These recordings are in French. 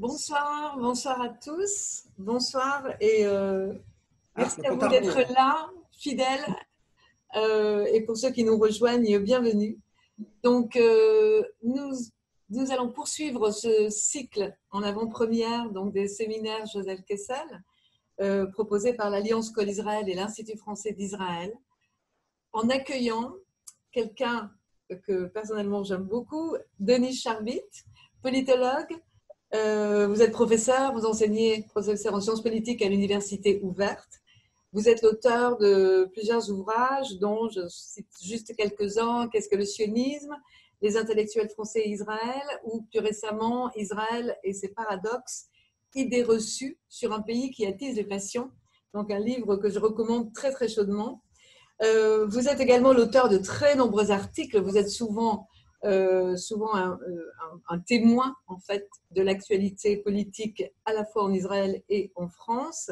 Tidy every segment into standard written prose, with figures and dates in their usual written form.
Bonsoir, bonsoir à tous. Bonsoir et merci à Faut vous tarder, d'être hein. là, fidèles, et pour ceux qui nous rejoignent, bienvenue. Donc, nous allons poursuivre ce cycle en avant-première donc des séminaires Joseph Kessel, proposés par l'Alliance Col Israël et l'Institut français d'Israël, en accueillant quelqu'un que personnellement j'aime beaucoup, Denis Charbit, politologue. Vous êtes professeur, vous enseignez professeur en sciences politiques à l'Université ouverte. Vous êtes l'auteur de plusieurs ouvrages, dont je cite juste quelques-uns. Qu'est-ce que le sionisme? Les intellectuels français et Israël, ou plus récemment, Israël et ses paradoxes, idées reçues sur un pays qui attise les passions. Donc un livre que je recommande très très chaudement. Vous êtes également l'auteur de très nombreux articles. Vous êtes souvent un témoin en fait de l'actualité politique à la fois en Israël et en France.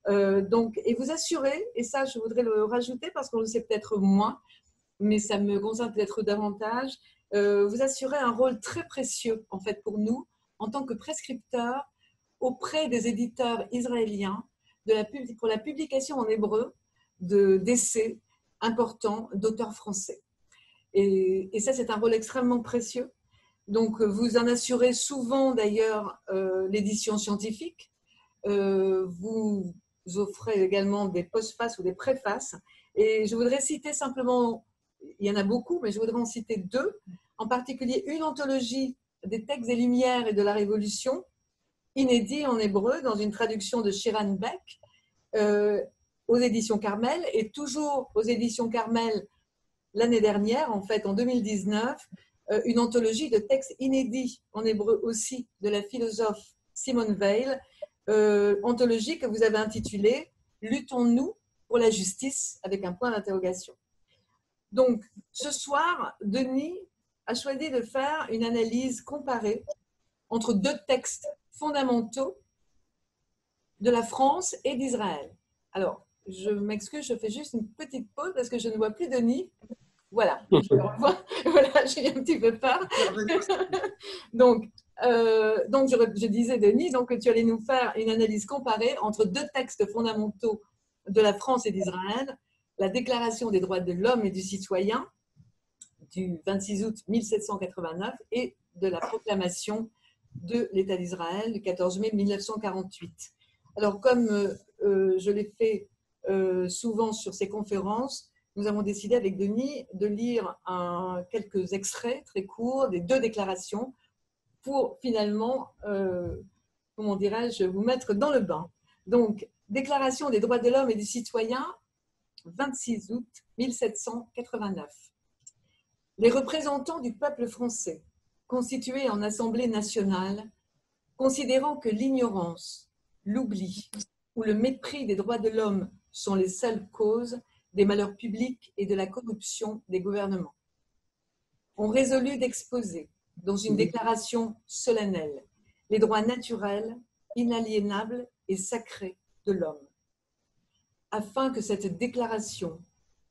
Et vous assurez, et ça je voudrais le rajouter parce qu'on le sait peut-être moins, mais ça me concerne peut-être davantage, vous assurez un rôle très précieux en fait pour nous en tant que prescripteur auprès des éditeurs israéliens pour la publication en hébreu d'essais importants d'auteurs français. Et ça, c'est un rôle extrêmement précieux. Donc, vous en assurez souvent d'ailleurs l'édition scientifique. Vous offrez également des postfaces ou des préfaces. Et je voudrais citer simplement, il y en a beaucoup, mais je voudrais en citer deux. En particulier, une anthologie des textes des Lumières et de la Révolution, inédit en hébreu, dans une traduction de Shiran Beck, aux éditions Carmel, et toujours aux éditions Carmel l'année dernière, en fait, en 2019, une anthologie de textes inédits en hébreu aussi de la philosophe Simone Weil, anthologie que vous avez intitulée « Luttons-nous pour la justice ?» avec un point d'interrogation. Donc, ce soir, Denis a choisi de faire une analyse comparée entre deux textes fondamentaux de la France et d'Israël. Alors, je m'excuse, je fais juste une petite pause parce que je ne vois plus Denis. Voilà, je le revois. Voilà, j'ai un petit peu peur. donc, je disais, Denis, donc, que tu allais nous faire une analyse comparée entre deux textes fondamentaux de la France et d'Israël, la Déclaration des droits de l'homme et du citoyen du 26 août 1789 et de la proclamation de l'État d'Israël du 14 mai 1948. Alors, comme je l'ai fait souvent sur ces conférences, nous avons décidé avec Denis de lire quelques extraits très courts des deux déclarations pour finalement, comment dirais-je, vous mettre dans le bain. Donc, Déclaration des droits de l'homme et du citoyen, 26 août 1789. Les représentants du peuple français, constitués en Assemblée nationale, considérant que l'ignorance, l'oubli ou le mépris des droits de l'homme sont les seules causes des malheurs publics et de la corruption des gouvernements, ont résolu d'exposer, dans une déclaration solennelle, les droits naturels, inaliénables et sacrés de l'homme, afin que cette déclaration,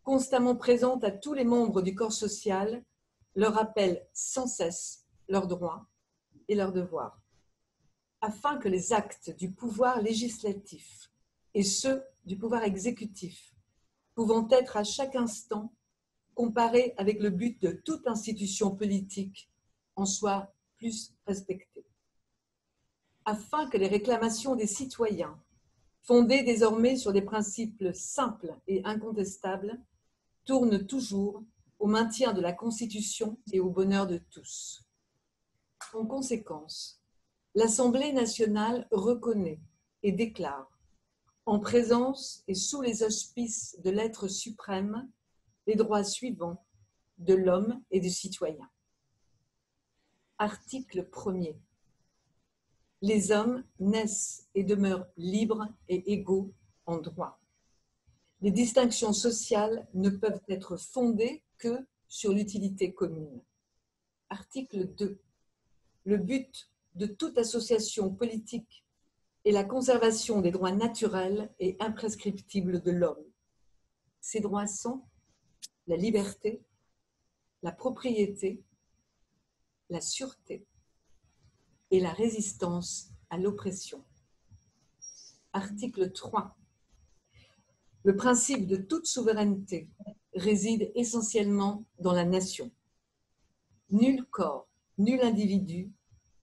constamment présente à tous les membres du corps social, leur rappelle sans cesse leurs droits et leurs devoirs, afin que les actes du pouvoir législatif et ceux du pouvoir exécutif, pouvant être à chaque instant comparés avec le but de toute institution politique, en soient plus respectés. Afin que les réclamations des citoyens, fondées désormais sur des principes simples et incontestables, tournent toujours au maintien de la Constitution et au bonheur de tous. En conséquence, l'Assemblée nationale reconnaît et déclare, en présence et sous les auspices de l'être suprême, les droits suivants de l'homme et du citoyen. Article 1er. Les hommes naissent et demeurent libres et égaux en droit. Les distinctions sociales ne peuvent être fondées que sur l'utilité commune. Article 2. Le but de toute association politique est la conservation des droits naturels et imprescriptibles de l'homme. Ces droits sont la liberté, la propriété, la sûreté et la résistance à l'oppression. Article 3. Le principe de toute souveraineté réside essentiellement dans la nation. Nul corps, nul individu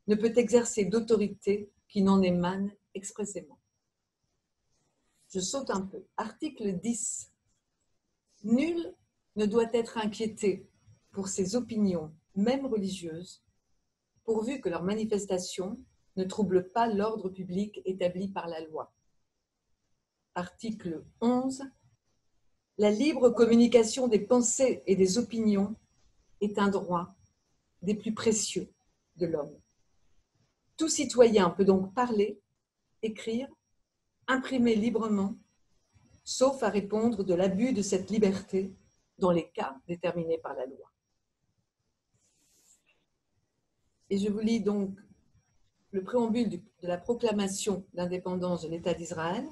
ne peut exercer d'autorité qui n'en émane expressément. Je saute un peu. Article 10. Nul ne doit être inquiété pour ses opinions, même religieuses, pourvu que leurs manifestations ne troublent pas l'ordre public établi par la loi. Article 11. La libre communication des pensées et des opinions est un droit des plus précieux de l'homme. Tout citoyen peut donc parler, écrire, imprimer librement, sauf à répondre de l'abus de cette liberté dans les cas déterminés par la loi. Et je vous lis donc le préambule de la proclamation d'indépendance de l'État d'Israël.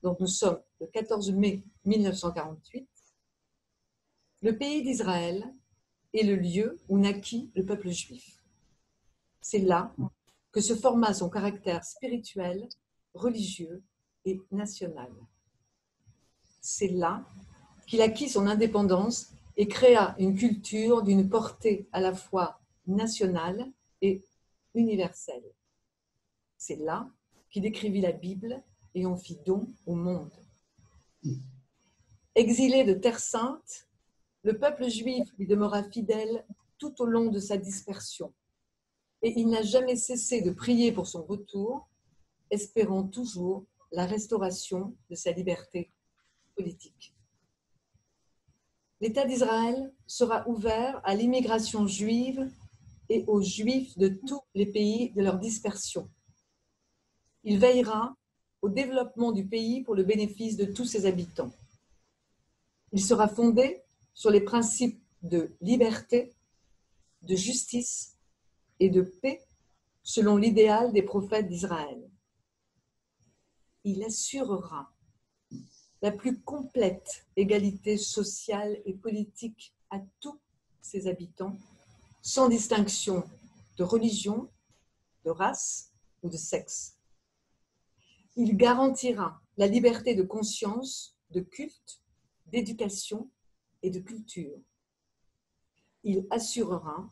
Donc nous sommes le 14 mai 1948. Le pays d'Israël est le lieu où naquit le peuple juif. C'est là que se forma son caractère spirituel, religieux et national. C'est là qu'il acquit son indépendance et créa une culture d'une portée à la fois nationale et universelle. C'est là qu'il écrivit la Bible et en fit don au monde. Exilé de Terre Sainte, le peuple juif lui demeura fidèle tout au long de sa dispersion et il n'a jamais cessé de prier pour son retour, espérant toujours la restauration de sa liberté politique. L'État d'Israël sera ouvert à l'immigration juive et aux juifs de tous les pays de leur dispersion. Il veillera au développement du pays pour le bénéfice de tous ses habitants. Il sera fondé sur les principes de liberté, de justice et de paix selon l'idéal des prophètes d'Israël. Il assurera la plus complète égalité sociale et politique à tous ses habitants, sans distinction de religion, de race ou de sexe. Il garantira la liberté de conscience, de culte, d'éducation et de culture. Il assurera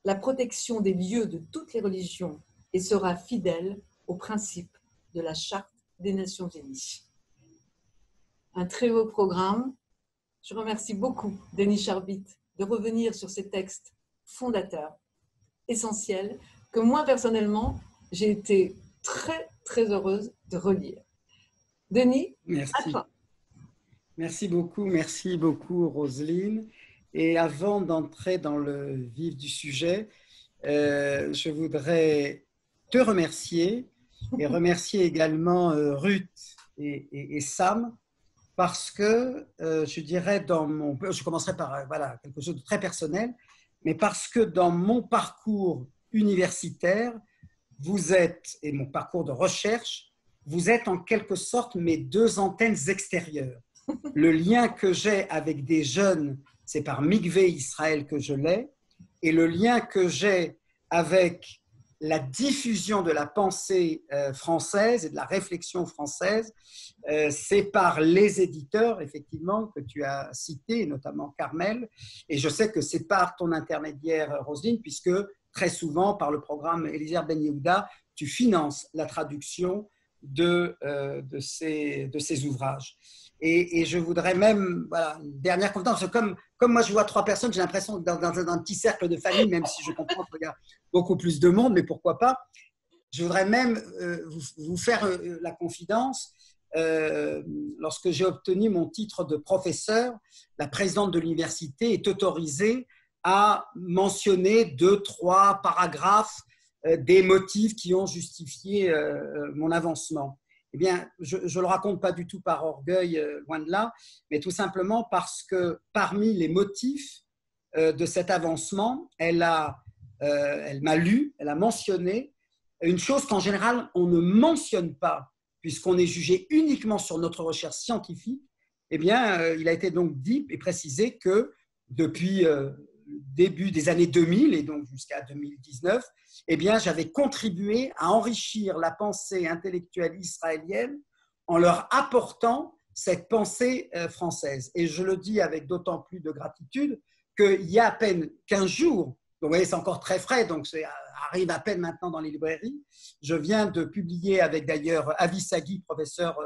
la protection des lieux de toutes les religions et sera fidèle aux principes de la Charte des Nations Unies. Un très beau programme. Je remercie beaucoup Denis Charbit de revenir sur ces textes fondateurs, essentiels, que moi personnellement, j'ai été très, très heureuse de relire. Denis, à toi. Merci beaucoup Roselyne. Et avant d'entrer dans le vif du sujet, je voudrais te remercier et remercier également Ruth et Sam parce que je dirais je commencerai par quelque chose de très personnel, mais parce que dans mon parcours universitaire, vous êtes, et mon parcours de recherche, vous êtes en quelque sorte mes deux antennes extérieures. Le lien que j'ai avec des jeunes, c'est par Mikvé Israël que je l'ai, et le lien que j'ai avec la diffusion de la pensée française et de la réflexion française, c'est par les éditeurs, effectivement, que tu as cités, notamment Carmel, et je sais que c'est par ton intermédiaire, Roselyne, puisque très souvent, par le programme Eliezer Ben Yehuda, tu finances la traduction de ces ouvrages. Et je voudrais même, une dernière confidence, comme moi je vois trois personnes, j'ai l'impression d'être dans un petit cercle de famille, même si je comprends qu'il y a beaucoup plus de monde, mais pourquoi pas. Je voudrais même vous faire la confidence. Lorsque j'ai obtenu mon titre de professeur, la présidente de l'université est autorisée à mentionner 2-3 paragraphes des motifs qui ont justifié mon avancement. Eh bien, je ne le raconte pas du tout par orgueil, loin de là, mais tout simplement parce que parmi les motifs de cet avancement, elle m'a lu, elle a mentionné une chose qu'en général, on ne mentionne pas, puisqu'on est jugé uniquement sur notre recherche scientifique. Eh bien, il a été donc dit et précisé que depuis début des années 2000 et donc jusqu'à 2019, eh bien, j'avais contribué à enrichir la pensée intellectuelle israélienne en leur apportant cette pensée française. Et je le dis avec d'autant plus de gratitude qu'il y a à peine 15 jours, donc vous voyez, c'est encore très frais, donc ça arrive à peine maintenant dans les librairies, je viens de publier avec d'ailleurs Avi Sagui, professeur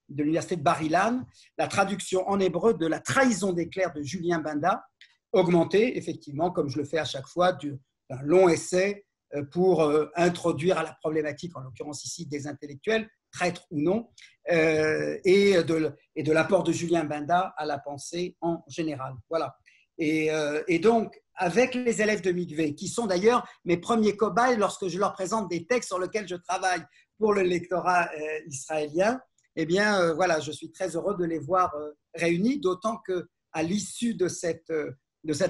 de l'université de Bar-Ilan, la traduction en hébreu de La trahison d'éclair de Julien Binda, augmentée, effectivement, comme je le fais à chaque fois, d'un long essai pour introduire à la problématique, en l'occurrence ici des intellectuels, traîtres ou non, et de l'apport de Julien Binda à la pensée en général. Voilà. Et donc, avec les élèves de Mikvé, qui sont d'ailleurs mes premiers cobayes lorsque je leur présente des textes sur lesquels je travaille pour le lectorat israélien, eh bien, voilà, je suis très heureux de les voir réunis, d'autant qu'à l'issue de cette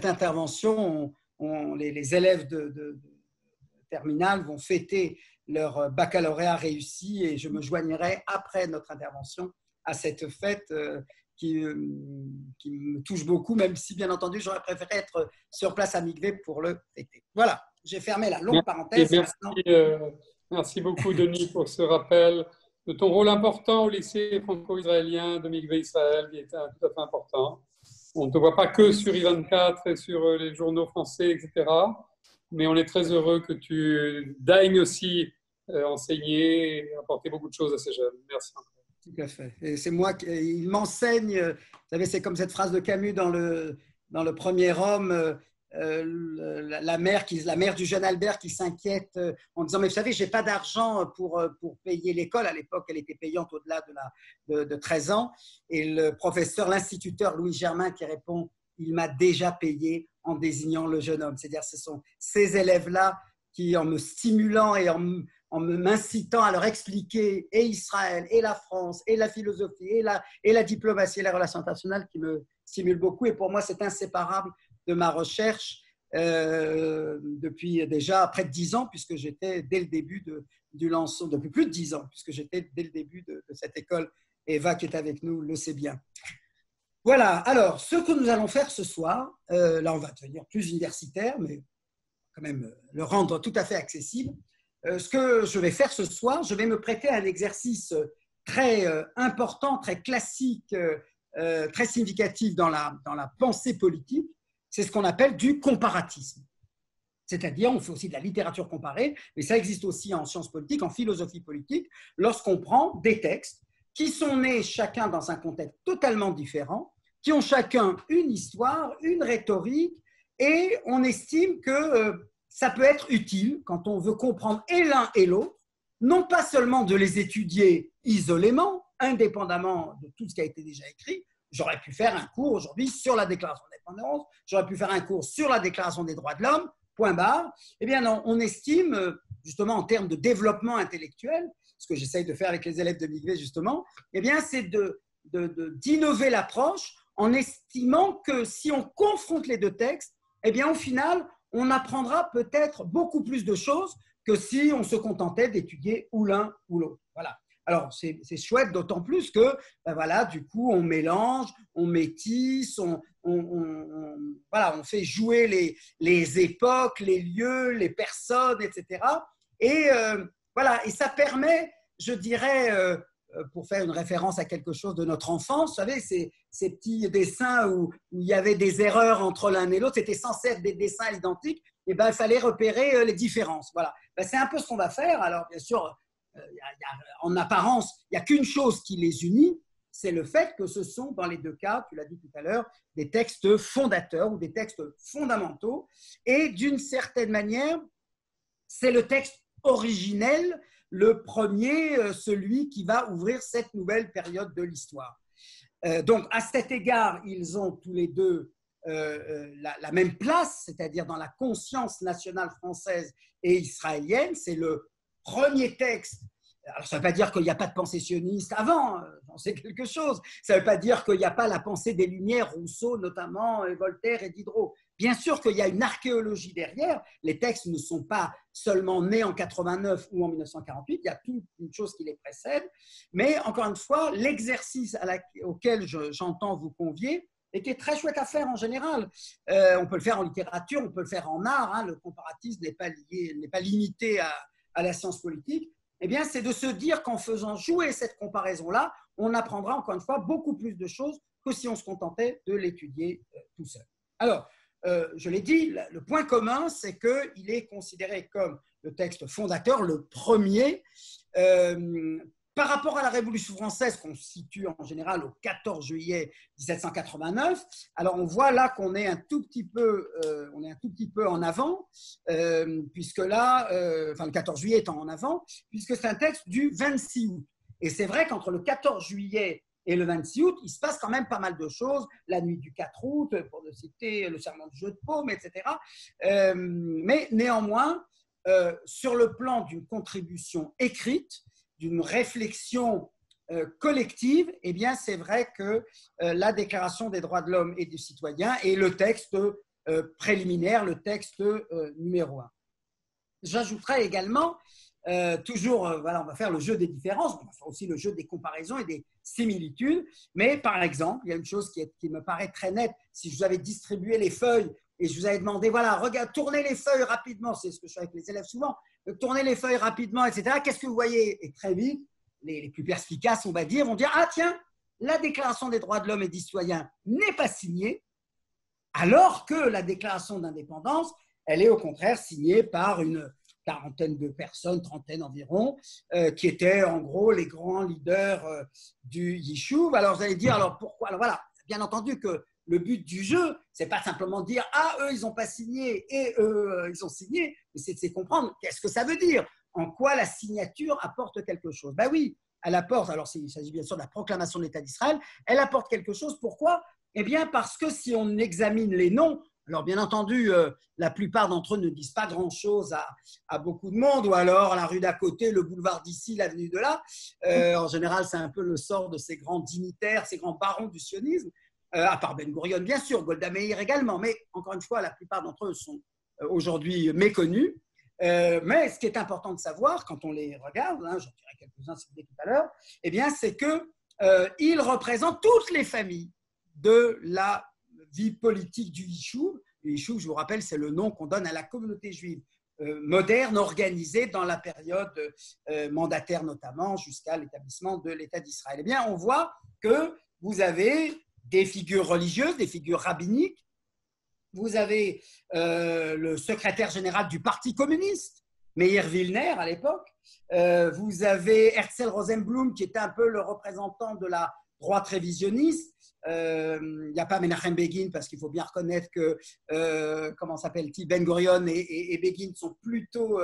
intervention, les élèves de terminale vont fêter leur baccalauréat réussi et je me joignerai après notre intervention à cette fête qui me touche beaucoup, même si bien entendu j'aurais préféré être sur place à Mikvé pour le fêter. Voilà, j'ai fermé la longue parenthèse. Merci beaucoup Denis pour ce rappel de ton rôle important au lycée franco-israélien de Mikvé Israël, qui est tout à fait important. On ne te voit pas que sur I24 et sur les journaux français, etc. Mais on est très heureux que tu daignes aussi enseigner et apporter beaucoup de choses à ces jeunes. Merci encore. Tout à fait. Et c'est moi il m'enseigne, vous savez, c'est comme cette phrase de Camus dans le premier Homme, la mère du jeune Albert qui s'inquiète en disant « Mais vous savez, je n'ai pas d'argent pour payer l'école. » À l'époque, elle était payante au-delà de 13 ans. Et le professeur, l'instituteur Louis Germain qui répond « Il m'a déjà payé en désignant le jeune homme. » C'est-à-dire ce sont ces élèves-là qui, en me stimulant et en m'incitant à leur expliquer et Israël, et la France, et la philosophie, et la diplomatie et les relations internationales qui me stimulent beaucoup. Et pour moi, c'est inséparable de ma recherche depuis déjà près de 10 ans, puisque j'étais dès le début du lancement, depuis plus de 10 ans, puisque j'étais dès le début de cette école. Eva qui est avec nous le sait bien. Voilà, alors ce que nous allons faire ce soir, là on va devenir plus universitaire, mais quand même le rendre tout à fait accessible. Ce que je vais faire ce soir, je vais me prêter à un exercice très important, très classique, très significatif dans la pensée politique. C'est ce qu'on appelle du comparatisme. C'est-à-dire, on fait aussi de la littérature comparée, mais ça existe aussi en sciences politiques, en philosophie politique, lorsqu'on prend des textes qui sont nés chacun dans un contexte totalement différent, qui ont chacun une histoire, une rhétorique, et on estime que ça peut être utile quand on veut comprendre et l'un et l'autre, non pas seulement de les étudier isolément, indépendamment de tout ce qui a été déjà écrit. J'aurais pu faire un cours aujourd'hui sur la Déclaration d'indépendance, j'aurais pu faire un cours sur la Déclaration des droits de l'homme, point barre. Eh bien non, on estime, justement en termes de développement intellectuel, ce que j'essaye de faire avec les élèves de Mikvé justement, eh bien c'est d'innover l'approche en estimant que si on confronte les deux textes, eh bien au final, on apprendra peut-être beaucoup plus de choses que si on se contentait d'étudier ou l'un ou l'autre. Voilà. Alors, c'est chouette, d'autant plus que, ben voilà, du coup, on mélange, on métisse, voilà, on fait jouer les époques, les lieux, les personnes, etc. Et voilà, et ça permet, je dirais, pour faire une référence à quelque chose de notre enfance, vous savez, ces petits dessins où il y avait des erreurs entre l'un et l'autre, c'était censé être des dessins identiques, et ben, il fallait repérer les différences. Voilà. Ben, c'est un peu ce qu'on va faire. Alors, bien sûr, en apparence, il n'y a qu'une chose qui les unit, c'est le fait que ce sont, dans les deux cas, tu l'as dit tout à l'heure, des textes fondateurs ou des textes fondamentaux. Et d'une certaine manière, c'est le texte originel, le premier, celui qui va ouvrir cette nouvelle période de l'histoire. Donc, à cet égard, ils ont tous les deux la même place, c'est-à-dire dans la conscience nationale française et israélienne. C'est le premier texte. Alors, ça ne veut pas dire qu'il n'y a pas de pensée sioniste avant, j'en sais quelque chose. Ça ne veut pas dire qu'il n'y a pas la pensée des Lumières, Rousseau notamment, et Voltaire et Diderot. Bien sûr qu'il y a une archéologie derrière. Les textes ne sont pas seulement nés en 89 ou en 1948, il y a toute une chose qui les précède. Mais encore une fois, l'exercice auquel j'entends vous convier, et qui est très chouette à faire en général. On peut le faire en littérature, on peut le faire en art, hein, le comparatisme n'est pas limité à la science politique. Eh bien, c'est de se dire qu'en faisant jouer cette comparaison-là, on apprendra encore une fois beaucoup plus de choses que si on se contentait de l'étudier tout seul. Alors, je l'ai dit, le point commun, c'est qu'il est considéré comme le texte fondateur, le premier, par rapport à la Révolution française qu'on situe en général au 14 juillet 1789. Alors on voit là qu'on est un tout petit peu en avant, puisque là, enfin le 14 juillet étant en avant, puisque c'est un texte du 26 août. Et c'est vrai qu'entre le 14 juillet et le 26 août, il se passe quand même pas mal de choses. La nuit du 4 août, pour ne citer le serment du jeu de paume, etc. Mais néanmoins, sur le plan d'une contribution écrite, d'une réflexion collective, eh bien, c'est vrai que la Déclaration des droits de l'homme et du citoyen est le texte préliminaire, le texte numéro 1. J'ajouterais également, voilà, on va faire le jeu des différences, on va faire aussi le jeu des comparaisons et des similitudes, mais par exemple, il y a une chose qui me paraît très nette, si je vous avais distribué les feuilles et je vous avais demandé, voilà, regarde, tournez les feuilles rapidement, c'est ce que je fais avec les élèves souvent, tournez les feuilles rapidement, etc. Qu'est-ce que vous voyez? Et très vite, les plus perspicaces, on va dire, vont dire, ah tiens, la Déclaration des droits de l'homme et du citoyen n'est pas signée, alors que la Déclaration d'indépendance, elle est au contraire signée par une quarantaine de personnes, trentaine environ, qui étaient en gros les grands leaders du Yishuv. Alors vous allez dire, alors pourquoi? Alors voilà, bien entendu que le but du jeu, c'est pas simplement dire « Ah, eux, ils n'ont pas signé et eux, ils ont signé », mais c'est de comprendre qu'est-ce que ça veut dire, en quoi la signature apporte quelque chose. Ben oui, elle apporte, alors il s'agit bien sûr de la proclamation de l'État d'Israël, elle apporte quelque chose. Pourquoi? Eh bien parce que si on examine les noms, alors bien entendu, la plupart d'entre eux ne disent pas grand-chose à beaucoup de monde, ou alors la rue d'à côté, le boulevard d'ici, l'avenue de là. En général, c'est un peu le sort de ces grands dignitaires, ces grands barons du sionisme. À part Ben Gurion, bien sûr, Golda Meir également, mais encore une fois, la plupart d'entre eux sont aujourd'hui méconnus. Mais ce qui est important de savoir, quand on les regarde, hein, j'en dirai quelques-uns si vous voulez tout à l'heure, eh bien, c'est qu'ils représentent toutes les familles de la vie politique du Yishuv. Le Yishuv, je vous rappelle, c'est le nom qu'on donne à la communauté juive moderne, organisée dans la période mandataire notamment, jusqu'à l'établissement de l'État d'Israël. Eh bien, on voit que vous avez des figures religieuses, des figures rabbiniques. Vous avez le secrétaire général du Parti communiste, Meir Wilner à l'époque. Vous avez Herzl Rosenblum, qui était un peu le représentant de la droite révisionniste. Il n'y a pas Menachem Begin, parce qu'il faut bien reconnaître que, comment s'appelle-t-il, Ben Gurion et Begin sont plutôt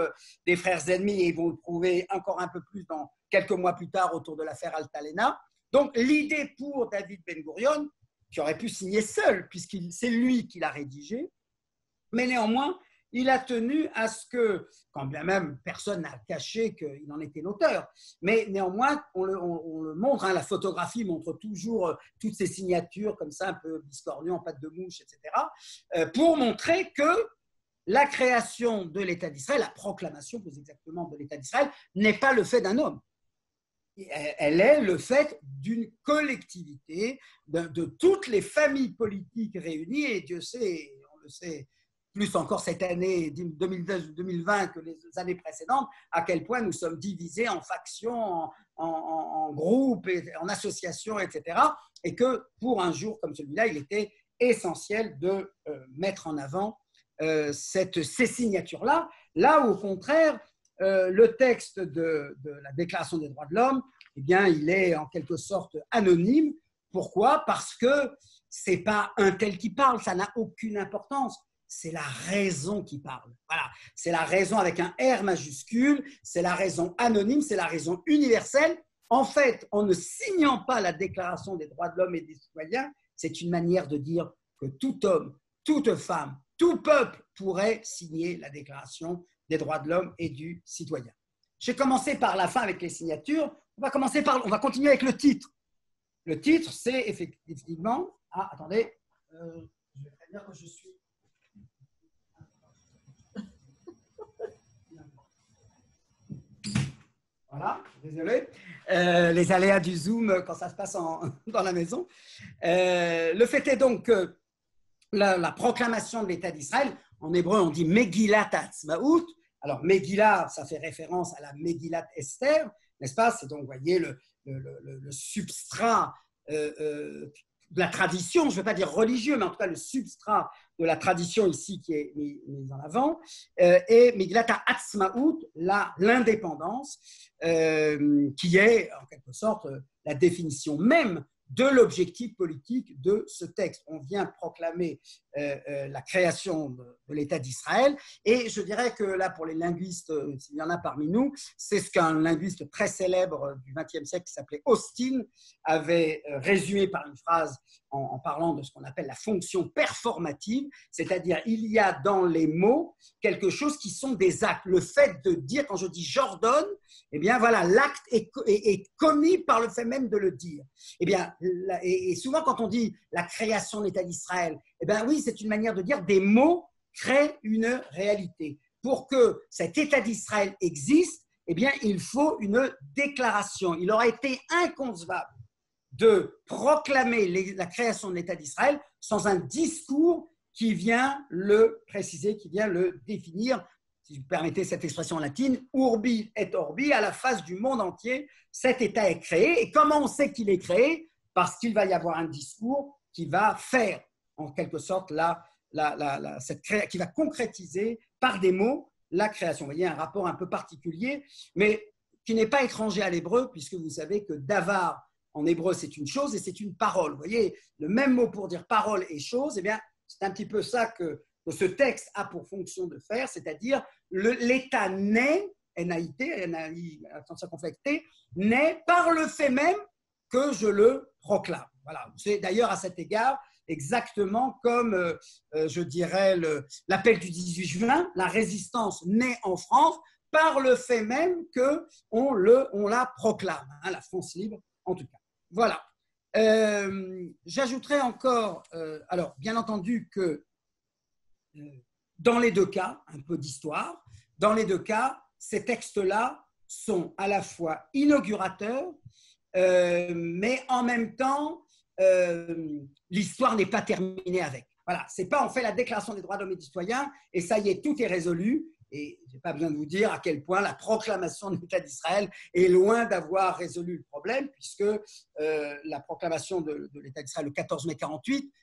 des frères ennemis, et ils vont le prouver encore un peu plus dans quelques mois plus tard autour de l'affaire Altalena. Donc l'idée pour David Ben Gurion, qui aurait pu signer seul, puisque c'est lui qui l'a rédigé, mais néanmoins, il a tenu à ce que, quand bien même personne n'a caché qu'il en était l'auteur, mais néanmoins, on le montre, hein, la photographie montre toujours toutes ces signatures comme ça, un peu biscornues, en pâte de mouche, etc., pour montrer que la création de l'État d'Israël, la proclamation plus exactement de l'État d'Israël, n'est pas le fait d'un homme. Elle est le fait d'une collectivité, de toutes les familles politiques réunies, et Dieu sait, on le sait plus encore cette année 2020 que les années précédentes, à quel point nous sommes divisés en factions, en groupes, en associations, etc. Et que pour un jour comme celui-là, il était essentiel de mettre en avant ces signatures-là, là où au contraire, le texte de la Déclaration des droits de l'homme, eh bien, il est en quelque sorte anonyme. Pourquoi? Parce que ce n'est pas un tel qui parle, ça n'a aucune importance. C'est la raison qui parle. Voilà. C'est la raison avec un R majuscule, c'est la raison anonyme, c'est la raison universelle. En fait, en ne signant pas la Déclaration des droits de l'homme et des citoyens, c'est une manière de dire que tout homme, toute femme, tout peuple pourrait signer la Déclaration des droits de l'homme et du citoyen. J'ai commencé par la fin avec les signatures. On va continuer avec le titre. Le titre, c'est effectivement... Ah, attendez. Je vais très dire que je suis... Voilà. Voilà, désolé. Les aléas du Zoom quand ça se passe dans la maison. Le fait est donc que la proclamation de l'État d'Israël, en hébreu on dit Megillat Ha'atzmaut. Alors Megillah, ça fait référence à la Megillat Esther, n'est-ce pas? C'est donc, vous voyez, le substrat de la tradition, je ne veux pas dire religieux, mais en tout cas le substrat de la tradition ici qui est mis en avant, et Megillat Ha'atzmaut, l'indépendance, qui est en quelque sorte la définition même de l'objectif politique de ce texte. On vient proclamer la création de l'État d'Israël, et je dirais que là, pour les linguistes, s'il y en a parmi nous, c'est ce qu'un linguiste très célèbre du XXe siècle qui s'appelait Austin avait résumé par une phrase en parlant de ce qu'on appelle la fonction performative, c'est-à-dire il y a dans les mots quelque chose qui sont des actes. Le fait de dire, quand je dis j'ordonne, eh bien voilà, l'acte est commis par le fait même de le dire. Eh bien, et souvent quand on dit la création de l'État d'Israël, eh bien oui, c'est une manière de dire des mots créent une réalité. Pour que cet État d'Israël existe, eh bien il faut une déclaration. Il aurait été inconcevable de proclamer la création de l'État d'Israël sans un discours qui vient le préciser, qui vient le définir, si vous permettez cette expression latine, urbi et orbi, à la face du monde entier, cet État est créé. Et comment on sait qu'il est créé? Parce qu'il va y avoir un discours qui va faire, en quelque sorte, qui va concrétiser par des mots la création. Vous voyez, un rapport un peu particulier, mais qui n'est pas étranger à l'hébreu, puisque vous savez que davar, en hébreu, c'est une chose et c'est une parole. Vous voyez, le même mot pour dire parole et chose, eh bien, c'est un petit peu ça que ce texte a pour fonction de faire, c'est-à-dire l'État naît, N-A-I-T, attention conflictée, naît par le fait même que je le proclame. Voilà. C'est d'ailleurs à cet égard exactement comme, je dirais, l'appel du 18 juin, la résistance naît en France par le fait même qu'on la proclame, hein, la France libre en tout cas. Voilà. J'ajouterai encore, alors bien entendu que dans les deux cas, un peu d'histoire, dans les deux cas, ces textes-là sont à la fois inaugurateurs, mais en même temps, l'histoire n'est pas terminée avec. Voilà, c'est pas on fait la déclaration des droits de l'homme et du citoyen et ça y est, tout est résolu. Et je n'ai pas besoin de vous dire à quel point la proclamation de l'État d'Israël est loin d'avoir résolu le problème, puisque la proclamation de l'État d'Israël le 14 mai 1948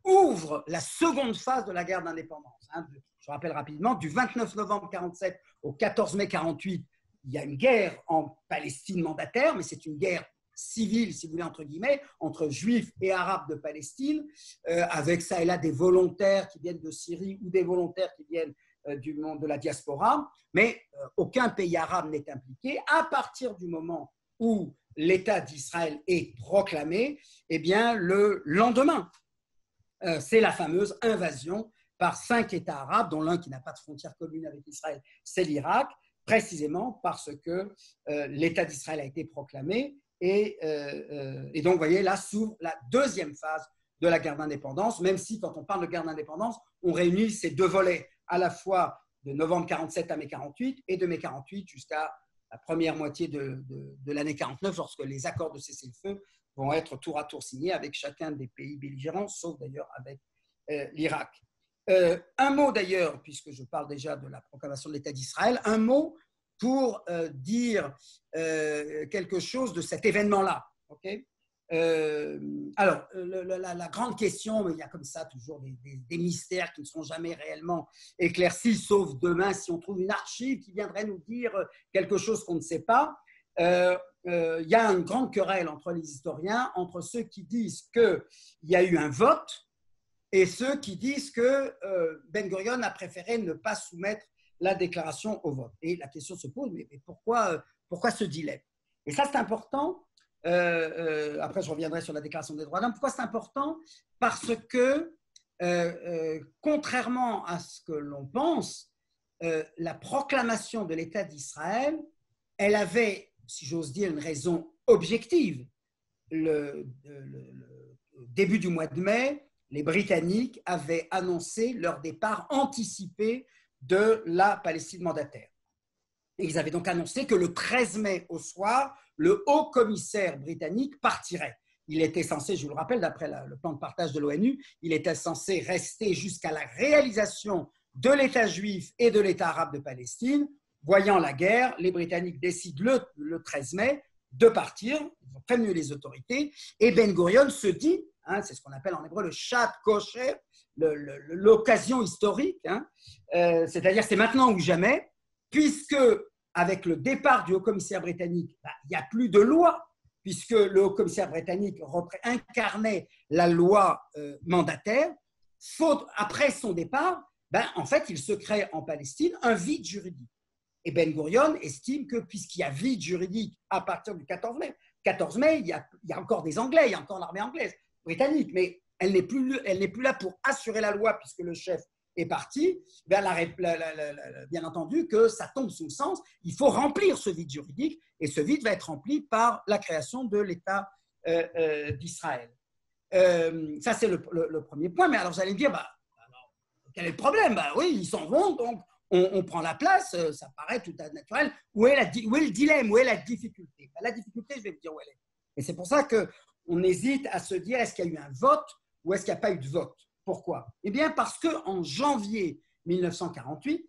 ouvre la seconde phase de la guerre d'indépendance. Hein. Je rappelle rapidement, du 29 novembre 1947 au 14 mai 1948, il y a une guerre en Palestine mandataire, mais c'est une guerre civile, si vous voulez, entre guillemets, entre juifs et arabes de Palestine, avec ça et là des volontaires qui viennent de Syrie ou des volontaires qui viennent du monde de la diaspora, mais aucun pays arabe n'est impliqué. À partir du moment où l'État d'Israël est proclamé, eh bien, le lendemain, c'est la fameuse invasion par 5 États arabes, dont l'un qui n'a pas de frontière commune avec Israël, c'est l'Irak, précisément parce que l'État d'Israël a été proclamé. Et donc, vous voyez, là s'ouvre la deuxième phase de la guerre d'indépendance, même si, quand on parle de guerre d'indépendance, on réunit ces deux volets, à la fois de novembre 47 à mai 48 et de mai 48 jusqu'à la première moitié de l'année 49, lorsque les accords de cessez-le-feu vont être tour à tour signés avec chacun des pays belligérants, sauf d'ailleurs avec l'Irak. Un mot d'ailleurs, puisque je parle déjà de la proclamation de l'État d'Israël, un mot pour dire quelque chose de cet événement-là. Okay, alors, la grande question, il y a comme ça toujours des mystères qui ne seront jamais réellement éclaircis, sauf demain si on trouve une archive qui viendrait nous dire quelque chose qu'on ne sait pas. Il y a une grande querelle entre les historiens, entre ceux qui disent qu'il y a eu un vote et ceux qui disent que Ben-Gurion a préféré ne pas soumettre la déclaration au vote. Et la question se pose, mais pourquoi ce dilemme? Et ça, c'est important. Après, je reviendrai sur la déclaration des droits de l'homme. Pourquoi c'est important? Parce que, contrairement à ce que l'on pense, la proclamation de l'État d'Israël, elle avait, si j'ose dire, une raison objective. Le début du mois de mai, les Britanniques avaient annoncé leur départ anticipé de la Palestine mandataire. Et ils avaient donc annoncé que le 13 mai au soir, le haut commissaire britannique partirait. Il était censé, je vous le rappelle, d'après le plan de partage de l'ONU, il était censé rester jusqu'à la réalisation de l'État juif et de l'État arabe de Palestine. Voyant la guerre, les Britanniques décident le 13 mai de partir. Ils ont prévenu les autorités. Et Ben Gurion se dit, c'est ce qu'on appelle en hébreu le shat kosher, l'occasion historique, c'est-à-dire c'est maintenant ou jamais, puisque avec le départ du haut-commissaire britannique, il n'y a plus de loi, puisque le haut-commissaire britannique incarnait la loi mandataire. Après son départ, en fait, il se crée en Palestine un vide juridique. Et Ben Gurion estime que puisqu'il y a vide juridique à partir du 14 mai, il y a encore des Anglais, il y a encore l'armée anglaise, britannique, mais elle n'est plus là pour assurer la loi puisque le chef est parti. Bien entendu que ça tombe sous le sens, il faut remplir ce vide juridique et ce vide va être rempli par la création de l'État d'Israël. Ça, c'est le premier point. Mais alors, vous allez me dire, alors, quel est le problème? Oui, ils s'en vont, donc on prend la place, ça paraît tout à fait naturel. Où est le dilemme? Où est la difficulté? La difficulté, je vais vous dire où elle est. Et c'est pour ça qu'on hésite à se dire, est-ce qu'il y a eu un vote ou est-ce qu'il n'y a pas eu de vote? Pourquoi? Eh bien, parce qu'en janvier 1948,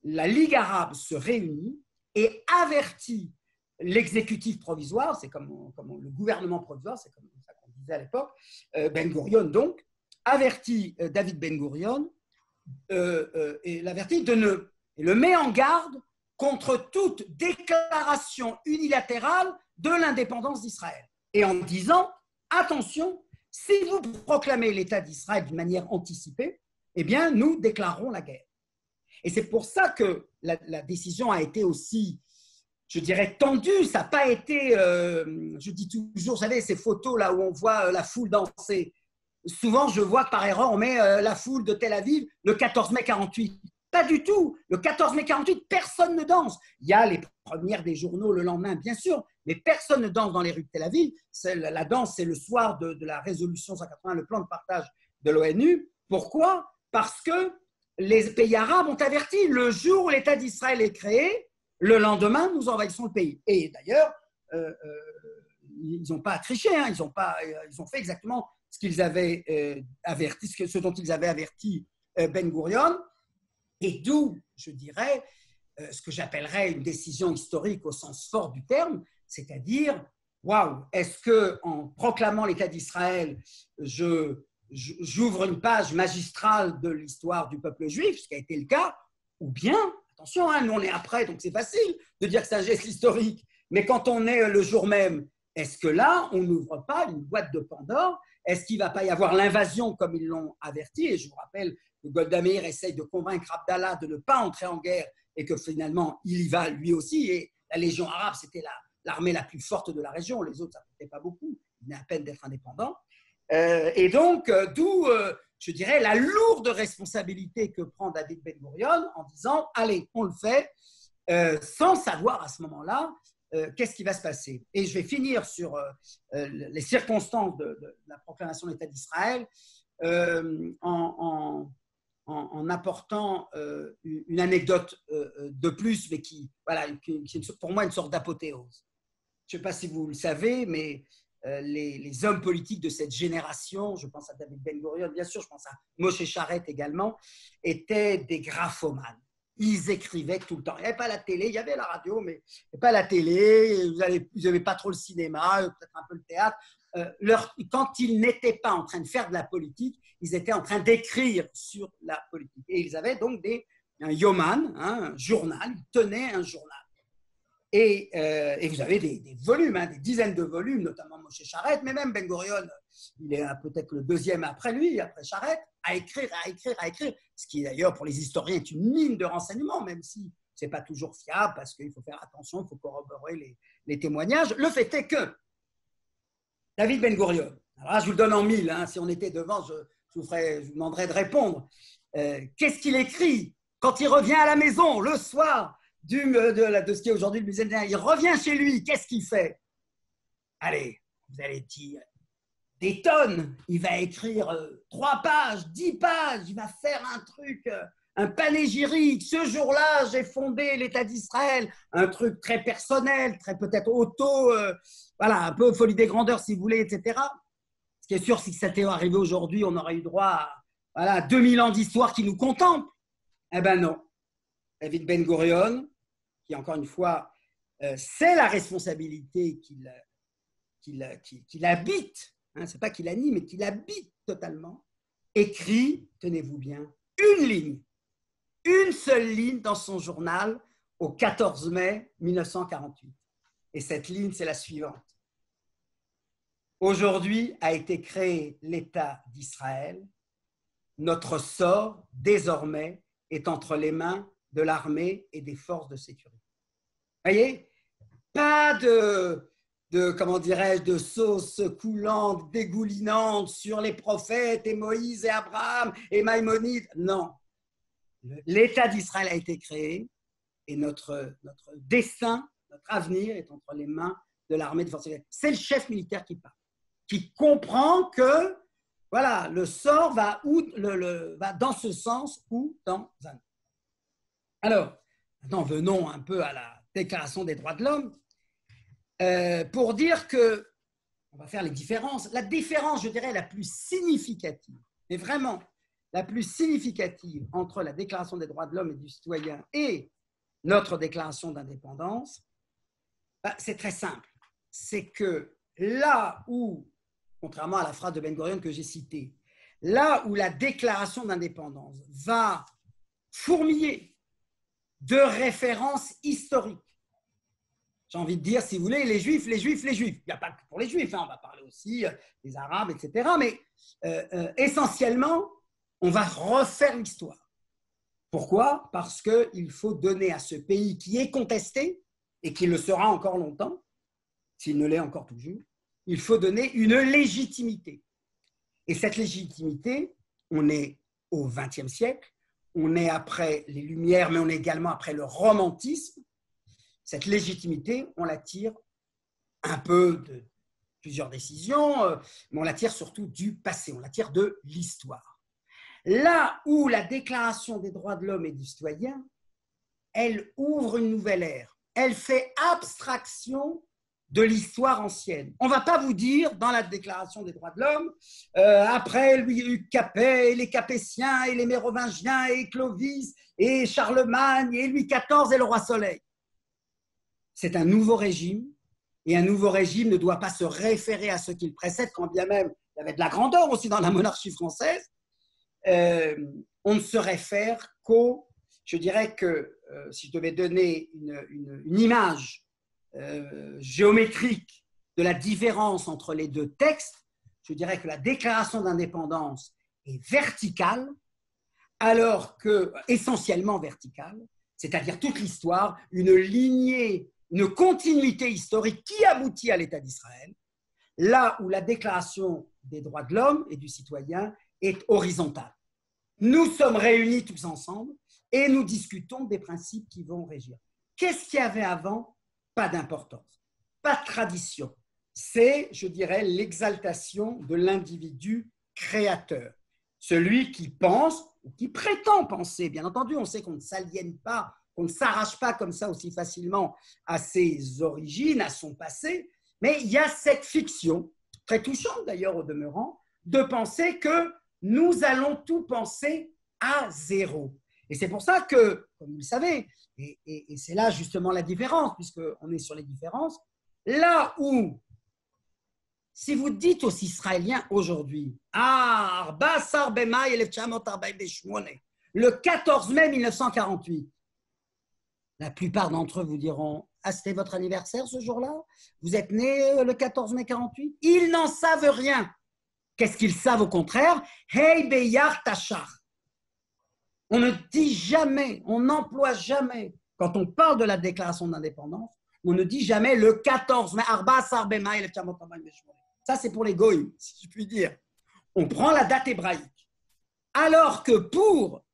la Ligue arabe se réunit et avertit l'exécutif provisoire, c'est comme le gouvernement provisoire, c'est comme ça qu'on disait à l'époque, Ben Gurion donc, avertit David Ben Gurion et l'avertit et le met en garde contre toute déclaration unilatérale de l'indépendance d'Israël. Et en disant, attention, si vous proclamez l'État d'Israël d'une manière anticipée, eh bien, nous déclarerons la guerre. Et c'est pour ça que la décision a été aussi, je dirais, tendue. Ça n'a pas été, je dis toujours, vous savez, ces photos là où on voit la foule danser. Souvent, je vois que par erreur, on met la foule de Tel Aviv le 14 mai 48. Pas du tout. Le 14 mai 48, personne ne danse. Il y a les premières des journaux le lendemain, bien sûr, mais personne ne danse dans les rues de Tel Aviv. La danse, c'est le soir de la résolution 180, le plan de partage de l'ONU. Pourquoi? Parce que les pays arabes ont averti, le jour où l'État d'Israël est créé, le lendemain, nous envahissons le pays. Et d'ailleurs, ils n'ont pas triché, ils ont fait exactement ce qu'ils avaient averti, ce dont ils avaient averti Ben Gurion. Et d'où, je dirais, ce que j'appellerais une décision historique au sens fort du terme, c'est-à-dire, waouh, est-ce qu'en proclamant l'État d'Israël, j'ouvre une page magistrale de l'histoire du peuple juif, ce qui a été le cas, ou bien, attention, nous on est après, donc c'est facile de dire que c'est un geste historique, mais quand on est le jour même, est-ce que là, on n'ouvre pas une boîte de Pandore? Est-ce qu'il ne va pas y avoir l'invasion comme ils l'ont averti? Et je vous rappelle que Golda Meir essaye de convaincre Abdallah de ne pas entrer en guerre et que finalement, il y va lui aussi. Et la Légion arabe, c'était l'armée la plus forte de la région. Les autres, ça ne coûtait pas beaucoup. Il venait à peine d'être indépendant. Et donc, d'où, je dirais, la lourde responsabilité que prend David Ben Gurion en disant « Allez, on le fait », sans savoir à ce moment-là qu'est-ce qui va se passer. Et je vais finir sur les circonstances de la proclamation de l'État d'Israël en apportant une anecdote de plus, mais qui est pour moi une sorte d'apothéose. Je ne sais pas si vous le savez, mais les hommes politiques de cette génération, je pense à David Ben Gurion, bien sûr, je pense à Moshe Charette également, étaient des graphomanes. Ils écrivaient tout le temps. Il n'y avait pas la télé, il y avait la radio, mais il n'y avait pas la télé, vous n'avez pas trop le cinéma, peut-être un peu le théâtre. Quand ils n'étaient pas en train de faire de la politique, ils étaient en train d'écrire sur la politique. Et ils avaient donc un yoman, un journal, ils tenaient un journal. Et vous avez des volumes, des dizaines de volumes, notamment Moshe Charette, mais même Ben Gurion, il est peut-être le deuxième après lui, après Charette, à écrire, ce qui d'ailleurs pour les historiens est une mine de renseignements, même si ce n'est pas toujours fiable, parce qu'il faut faire attention, il faut corroborer les témoignages. Le fait est que David Ben Gurion, alors là je vous le donne en mille, si on était devant, je vous demanderais de répondre. Qu'est-ce qu'il écrit quand il revient à la maison le soir de ce qui est aujourd'hui le musée de il revient chez lui, qu'est-ce qu'il fait? Allez, vous allez dire, des tonnes. Il va écrire 3 pages, 10 pages, il va faire un truc, un panégyrique. Ce jour-là, j'ai fondé l'État d'Israël, un truc très personnel, très peut-être voilà, un peu folie des grandeurs si vous voulez, etc. Ce qui est sûr, si ça était arrivé aujourd'hui, on aurait eu droit à voilà, 2000 ans d'histoire qui nous contemplent. Eh ben non. David Ben Gurion, qui encore une fois, c'est la responsabilité qu'il habite, hein, c'est pas qu'il anime, mais qu'il habite totalement, écrit, tenez-vous bien, une seule ligne dans son journal au 14 mai 1948. Et cette ligne, c'est la suivante. Aujourd'hui a été créé l'État d'Israël. Notre sort, désormais, est entre les mains de l'armée et des forces de sécurité. Vous voyez, pas comment dirais-je, de sauce coulante, dégoulinante sur les prophètes et Moïse et Abraham et Maïmonide. Non. L'État d'Israël a été créé et notre destin, notre avenir est entre les mains de l'armée de forces sécurité. C'est le chef militaire qui parle, qui comprend que voilà, le sort va dans ce sens ou dans un autre. Alors, maintenant, venons un peu à la Déclaration des droits de l'homme pour dire que, on va faire les différences. La différence, je dirais, la plus significative, mais vraiment la plus significative entre la Déclaration des droits de l'homme et du citoyen et notre Déclaration d'indépendance, c'est très simple. C'est que là où, contrairement à la phrase de Ben Gurion que j'ai citée, là où la Déclaration d'indépendance va fourmiller de références historiques, j'ai envie de dire, si vous voulez, les Juifs. Il n'y a pas que pour les Juifs, hein, on va parler aussi des Arabes, etc. Mais essentiellement, on va refaire l'histoire. Pourquoi? Parce qu'il faut donner à ce pays qui est contesté, et qui le sera encore longtemps, s'il ne l'est encore toujours, il faut donner une légitimité. Et cette légitimité, on est au XXe siècle, on est après les Lumières, mais on est également après le romantisme. Cette légitimité, on la tire un peu de plusieurs décisions, mais on la tire surtout du passé, on la tire de l'histoire. Là où la Déclaration des droits de l'homme et du citoyen, elle ouvre une nouvelle ère. Elle fait abstraction de l'histoire ancienne. On ne va pas vous dire, dans la Déclaration des droits de l'homme, après Louis Capet, et les Capétiens, et les Mérovingiens, et Clovis, et Charlemagne, et Louis XIV, et le roi Soleil. C'est un nouveau régime, et un nouveau régime ne doit pas se référer à ce qu'il précède, quand bien même il y avait de la grandeur aussi dans la monarchie française. On ne se réfère qu'au, je dirais que si je devais donner une image géométrique de la différence entre les deux textes, je dirais que la Déclaration d'indépendance est verticale, alors que, essentiellement verticale, c'est-à-dire toute l'histoire, une lignée, une continuité historique qui aboutit à l'État d'Israël, là où la Déclaration des droits de l'homme et du citoyen est horizontale. Nous sommes réunis tous ensemble et nous discutons des principes qui vont régir. Qu'est-ce qu'il y avait avant? Pas d'importance, pas de tradition. C'est, je dirais, l'exaltation de l'individu créateur. Celui qui pense ou qui prétend penser. Bien entendu, on sait qu'on ne s'aliène pas, qu'on ne s'arrache pas comme ça aussi facilement à ses origines, à son passé, mais il y a cette fiction, très touchante d'ailleurs au demeurant, de penser que nous allons tout penser à zéro. Et c'est pour ça que, comme vous le savez, et c'est là justement la différence, puisqu'on est sur les différences, là où, si vous dites aux Israéliens aujourd'hui, le 14 mai 1948, la plupart d'entre eux vous diront, ah, c'était votre anniversaire ce jour-là? Vous êtes né le 14 mai 48? Ils n'en savent rien. Qu'est-ce qu'ils savent au contraire? Hey Beyar Tachar. On ne dit jamais, on n'emploie jamais, quand on parle de la déclaration d'indépendance, on ne dit jamais le 14 mai, ça c'est pour les goïs, si je puis dire. On prend la date hébraïque. Alors que pour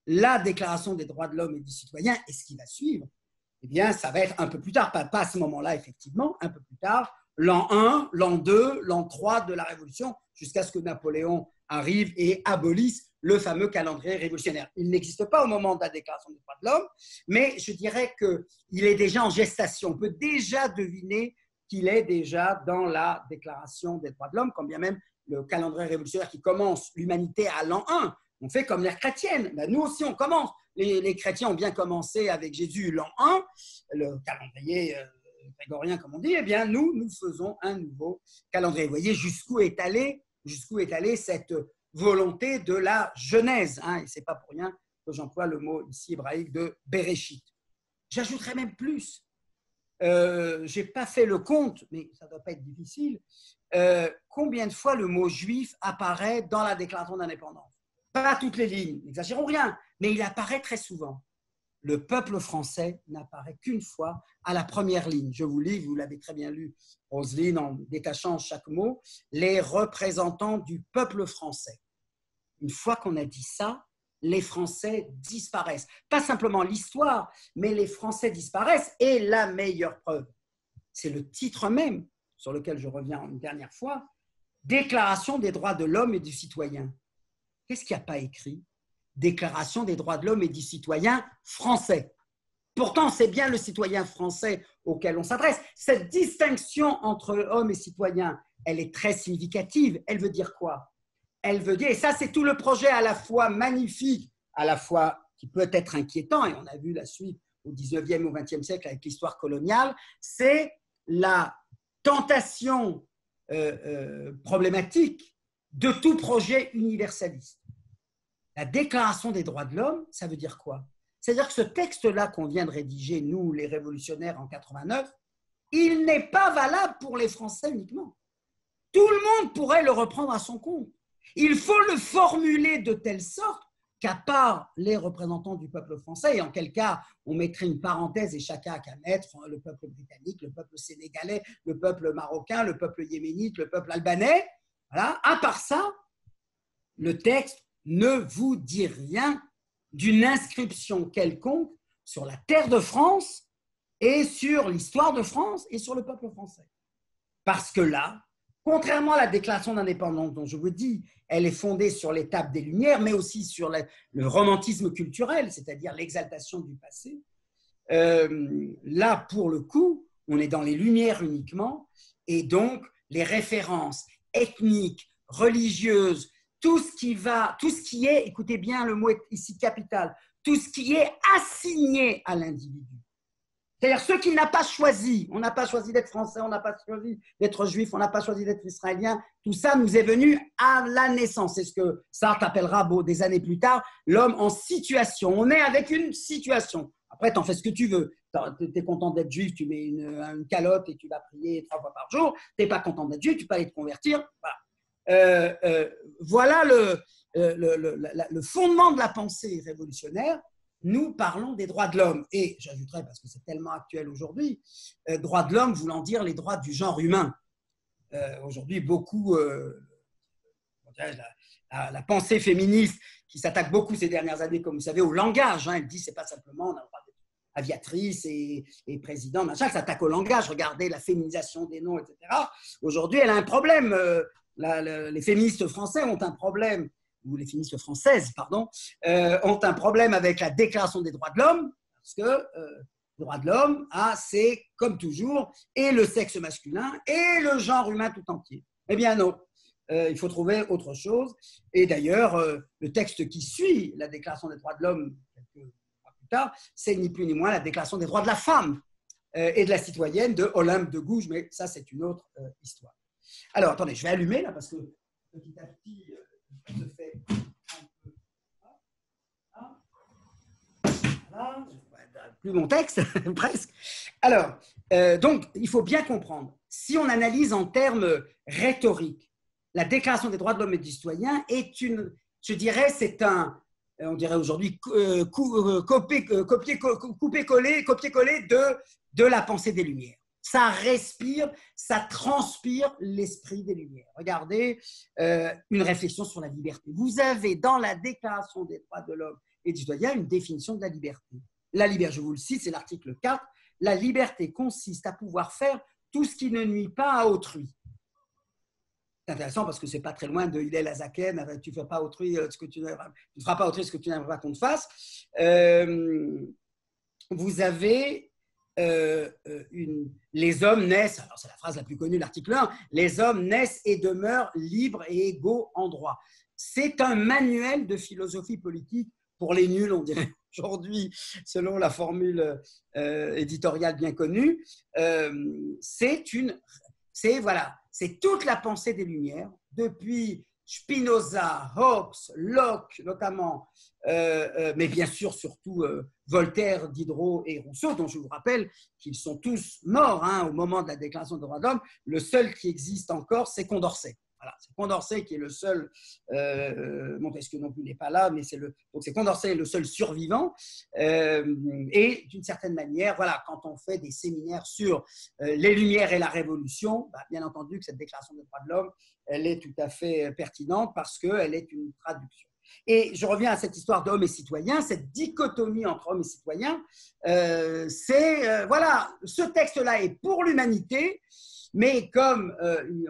la déclaration des droits de l'homme et du citoyen, et ce qui va suivre, eh bien, ça va être un peu plus tard, pas à ce moment-là, effectivement, un peu plus tard, l'an 1, l'an 2, l'an 3 de la Révolution, jusqu'à ce que Napoléon arrive et abolisse le fameux calendrier révolutionnaire. Il n'existe pas au moment de la Déclaration des droits de l'homme, mais je dirais qu'il est déjà en gestation. On peut déjà deviner qu'il est déjà dans la Déclaration des droits de l'homme, quand bien même le calendrier révolutionnaire qui commence l'humanité à l'an 1. On fait comme l'ère chrétienne. Ben, nous aussi, on commence. Les chrétiens ont bien commencé avec Jésus l'an 1, le calendrier grégorien, comme on dit. Eh bien, nous faisons un nouveau calendrier. Vous voyez jusqu'où est allée cette volonté de la Genèse. Et ce n'est pas pour rien que j'emploie le mot ici hébraïque de Bereshit. J'ajouterais même plus. Je n'ai pas fait le compte, mais ça ne doit pas être difficile. Combien de fois le mot juif apparaît dans la déclaration d'indépendance? Pas toutes les lignes, n'exagérons rien, mais il apparaît très souvent. Le peuple français n'apparaît qu'une fois à la première ligne. Je vous lis, vous l'avez très bien lu, Roselyne, en détachant chaque mot, les représentants du peuple français. Une fois qu'on a dit ça, les Français disparaissent. Pas simplement l'histoire, mais les Français disparaissent. Et la meilleure preuve, c'est le titre même, sur lequel je reviens une dernière fois, Déclaration des droits de l'homme et du citoyen. Qu'est-ce qu'il n'y a pas écrit? Déclaration des droits de l'homme et du citoyen français. Pourtant, c'est bien le citoyen français auquel on s'adresse. Cette distinction entre homme et citoyen, elle est très significative. Elle veut dire quoi? Elle veut dire, et ça c'est tout le projet à la fois magnifique, à la fois qui peut être inquiétant, et on a vu la suite au 19e, au 20e siècle avec l'histoire coloniale, c'est la tentation problématique de tout projet universaliste. La Déclaration des droits de l'homme, ça veut dire quoi? C'est-à-dire que ce texte-là qu'on vient de rédiger, nous, les révolutionnaires, en 89, il n'est pas valable pour les Français uniquement. Tout le monde pourrait le reprendre à son compte. Il faut le formuler de telle sorte qu'à part les représentants du peuple français, et en quel cas on mettrait une parenthèse et chacun a qu'à mettre le peuple britannique, le peuple sénégalais, le peuple marocain, le peuple yéménite, le peuple albanais, voilà. À part ça, le texte ne vous dit rien d'une inscription quelconque sur la terre de France et sur l'histoire de France et sur le peuple français. Parce que là, contrairement à la déclaration d'indépendance dont je vous dis, elle est fondée sur l'étape des Lumières, mais aussi sur le romantisme culturel, c'est-à-dire l'exaltation du passé. Là, pour le coup, on est dans les Lumières uniquement, et donc les références ethniques, religieuses, tout ce qui est, écoutez bien, le mot est ici capital, tout ce qui est assigné à l'individu. C'est-à-dire ceux qui n'ont pas choisi, on n'a pas choisi d'être français, on n'a pas choisi d'être juif, on n'a pas choisi d'être israélien, tout ça nous est venu à la naissance. C'est ce que Sartre appellera des années plus tard, l'homme en situation. On est avec une situation. Après, tu en fais ce que tu veux. Tu es content d'être juif, tu mets une calotte et tu vas prier 3 fois par jour. Tu n'es pas content d'être juif, tu peux aller te convertir. Voilà, voilà le fondement de la pensée révolutionnaire. Nous parlons des droits de l'homme. Et j'ajouterais, parce que c'est tellement actuel aujourd'hui, droits de l'homme voulant dire les droits du genre humain. Aujourd'hui, beaucoup, la pensée féministe qui s'attaque beaucoup ces dernières années, comme vous savez, au langage. Elle dit, c'est pas simplement, on a le droit d'être aviatrice et président, machin, elle s'attaque au langage. Regardez la féminisation des noms, etc. Aujourd'hui, elle a un problème. Les féministes français ont un problème, ou les féministes françaises, pardon, ont un problème avec la Déclaration des droits de l'homme, parce que les droits de l'homme, c'est, comme toujours, et le sexe masculin et le genre humain tout entier. Eh bien non, il faut trouver autre chose. Et d'ailleurs, le texte qui suit la Déclaration des droits de l'homme, quelques mois plus tard, c'est ni plus ni moins la Déclaration des droits de la femme et de la citoyenne de Olympe de Gouges, mais ça, c'est une autre histoire. Alors, attendez, je vais allumer, là, parce que petit à petit, ça se fait un peu... Voilà, plus mon texte, presque. Alors, donc, il faut bien comprendre, si on analyse en termes rhétoriques, la Déclaration des droits de l'homme et du citoyen est une, je dirais, c'est un, on dirait aujourd'hui, copier-coller de la pensée des Lumières. Ça respire, ça transpire l'esprit des Lumières. Regardez, une réflexion sur la liberté. Vous avez dans la Déclaration des droits de l'homme et du citoyen une définition de la liberté. La liberté, je vous le cite, c'est l'article 4. La liberté consiste à pouvoir faire tout ce qui ne nuit pas à autrui. C'est intéressant parce que c'est pas très loin de Hillel Azaken, tu ne feras pas autrui ce que tu ne feras pas autrui ce que tu n'aimerais pas qu'on te fasse. Vous avez les hommes naissent, alors c'est la phrase la plus connue de l'article 1, les hommes naissent et demeurent libres et égaux en droit. C'est un manuel de philosophie politique pour les nuls, on dirait aujourd'hui, selon la formule éditoriale bien connue. C'est toute la pensée des Lumières, depuis Spinoza, Hobbes, Locke notamment, mais bien sûr surtout Voltaire, Diderot et Rousseau, dont je vous rappelle qu'ils sont tous morts au moment de la Déclaration des droits de l'homme. Le seul qui existe encore, c'est Condorcet. Voilà, c'est Condorcet qui est le seul, Montesquieu non plus n'est pas là, mais donc c'est Condorcet le seul survivant. Et d'une certaine manière, voilà, quand on fait des séminaires sur les Lumières et la Révolution, bien entendu que cette Déclaration des droits de l'homme, elle est tout à fait pertinente parce qu'elle est une traduction. Et je reviens à cette histoire d'hommes et citoyens, cette dichotomie entre hommes et citoyens, voilà, ce texte-là est pour l'humanité. Mais comme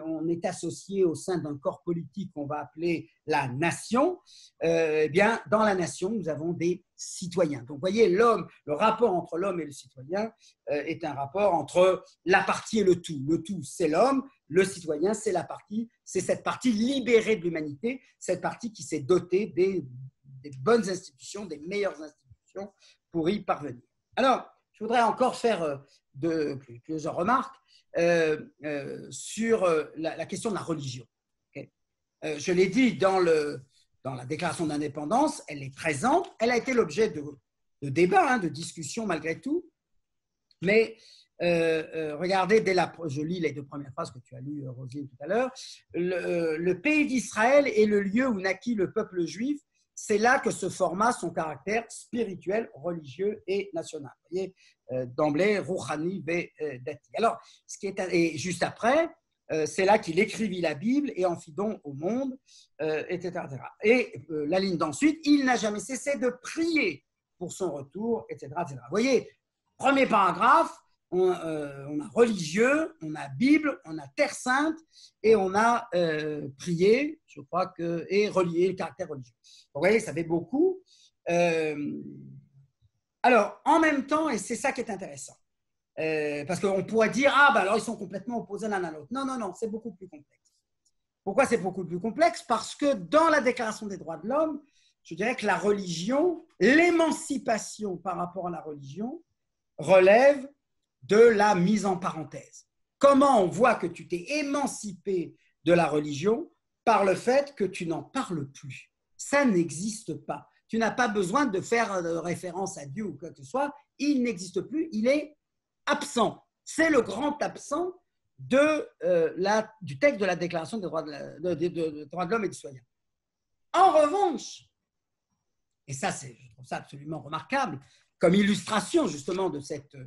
on est associé au sein d'un corps politique qu'on va appeler la nation, eh bien, dans la nation, nous avons des citoyens. Donc, vous voyez, le rapport entre l'homme et le citoyen est un rapport entre la partie et le tout. Le tout, c'est l'homme. Le citoyen, c'est la partie. C'est cette partie libérée de l'humanité, cette partie qui s'est dotée des bonnes institutions, des meilleures institutions pour y parvenir. Alors, je voudrais encore faire plusieurs remarques sur la question de la religion. Okay. Je l'ai dit dans la déclaration d'indépendance, elle est présente, elle a été l'objet de débats, de discussions malgré tout, mais regardez, je lis les 2 premières phrases que tu as lues, Roselyne, tout à l'heure, le pays d'Israël est le lieu où naquit le peuple juif. C'est là que se forma son caractère spirituel, religieux et national. Vous voyez, d'emblée, Rouhani Dati. Alors, et juste après, c'est là qu'il écrivit la Bible et en fit don au monde, etc. Et la ligne d'ensuite, il n'a jamais cessé de prier pour son retour, etc. Vous voyez, premier paragraphe, on a religieux, on a Bible, on a Terre Sainte et on a prié, je crois et relié le caractère religieux. Vous voyez, ça fait beaucoup. Alors, en même temps, et c'est ça qui est intéressant, parce qu'on pourrait dire, alors ils sont complètement opposés l'un à l'autre. Non, c'est beaucoup plus complexe. Pourquoi c'est beaucoup plus complexe? Parce que dans la Déclaration des droits de l'homme, je dirais que la religion, l'émancipation par rapport à la religion, relève de la mise en parenthèse. Comment on voit que tu t'es émancipé de la religion? Par le fait que tu n'en parles plus. Ça n'existe pas. Tu n'as pas besoin de faire référence à Dieu ou quoi que ce soit. Il n'existe plus, il est absent. C'est le grand absent du texte de la Déclaration des droits de l'homme et du citoyen. En revanche, et ça, je trouve ça absolument remarquable, comme illustration justement de cette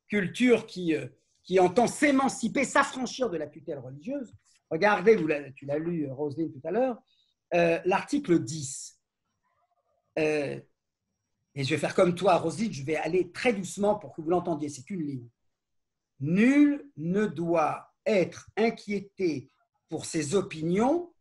culture qui entend s'émanciper, s'affranchir de la tutelle religieuse. Regardez, tu l'as lu, Roselyne, tout à l'heure, l'article 10. Et je vais faire comme toi, Roselyne, je vais aller très doucement pour que vous l'entendiez, c'est une ligne. Nul ne doit être inquiété pour ses opinions,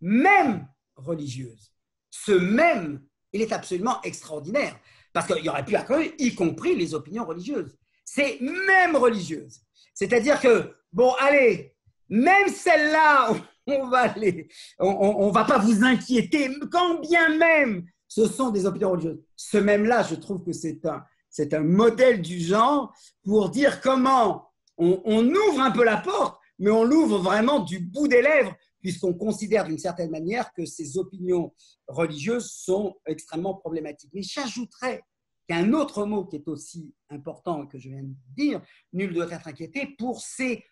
même religieuses. Ce même, il est absolument extraordinaire, parce qu'il y aurait pu inclure, y compris les opinions religieuses. C'est même religieuse. C'est-à-dire que, bon, allez, même celle-là, on va pas vous inquiéter, quand bien même ce sont des opinions religieuses. Ce même-là, je trouve que c'est un modèle du genre pour dire comment on ouvre un peu la porte, mais on l'ouvre vraiment du bout des lèvres, puisqu'on considère d'une certaine manière que ces opinions religieuses sont extrêmement problématiques. Mais j'ajouterais qu'un autre mot qui est aussi important que je viens de dire, nul ne doit être inquiété pour ses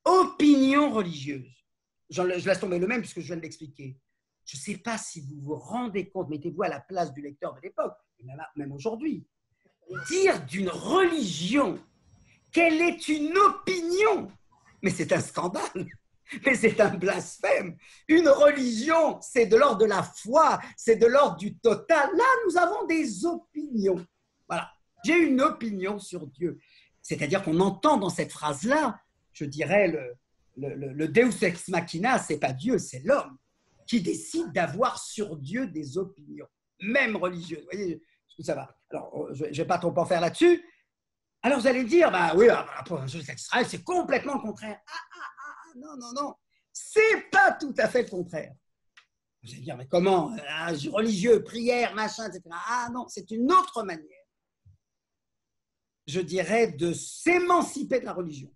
opinions religieuses. Je laisse tomber le même puisque je viens de l'expliquer. Je ne sais pas si vous vous rendez compte, mettez-vous à la place du lecteur de l'époque, même aujourd'hui, dire d'une religion qu'elle est une opinion, mais c'est un scandale, mais c'est un blasphème. Une religion, c'est de l'ordre de la foi, c'est de l'ordre du total. Là, nous avons des opinions. Voilà, j'ai une opinion sur Dieu. C'est-à-dire qu'on entend dans cette phrase-là, je dirais, le Deus ex machina, ce n'est pas Dieu, c'est l'homme qui décide d'avoir sur Dieu des opinions, même religieuses. Vous voyez où ça va. Alors, je ne vais pas trop en faire là-dessus. Alors, vous allez dire, bah oui, pour Israël, c'est complètement le contraire. Non. C'est pas tout à fait le contraire. Vous allez dire, mais comment religieux, prière, machin, etc. Ah non, c'est une autre manière, je dirais, de s'émanciper de la religion.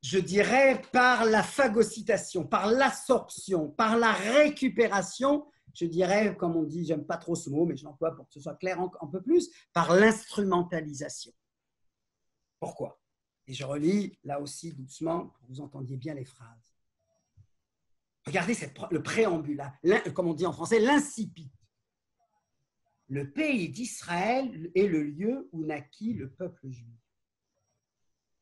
Je dirais par la phagocytation, par l'absorption, par la récupération, je dirais, comme on dit, j'aime pas trop ce mot, mais je l'emploie pour que ce soit clair un peu plus, par l'instrumentalisation. Pourquoi? Et je relis là aussi doucement pour que vous entendiez bien les phrases. Regardez le préambule, comme on dit en français, l'incipit. Le pays d'Israël est le lieu où naquit le peuple juif.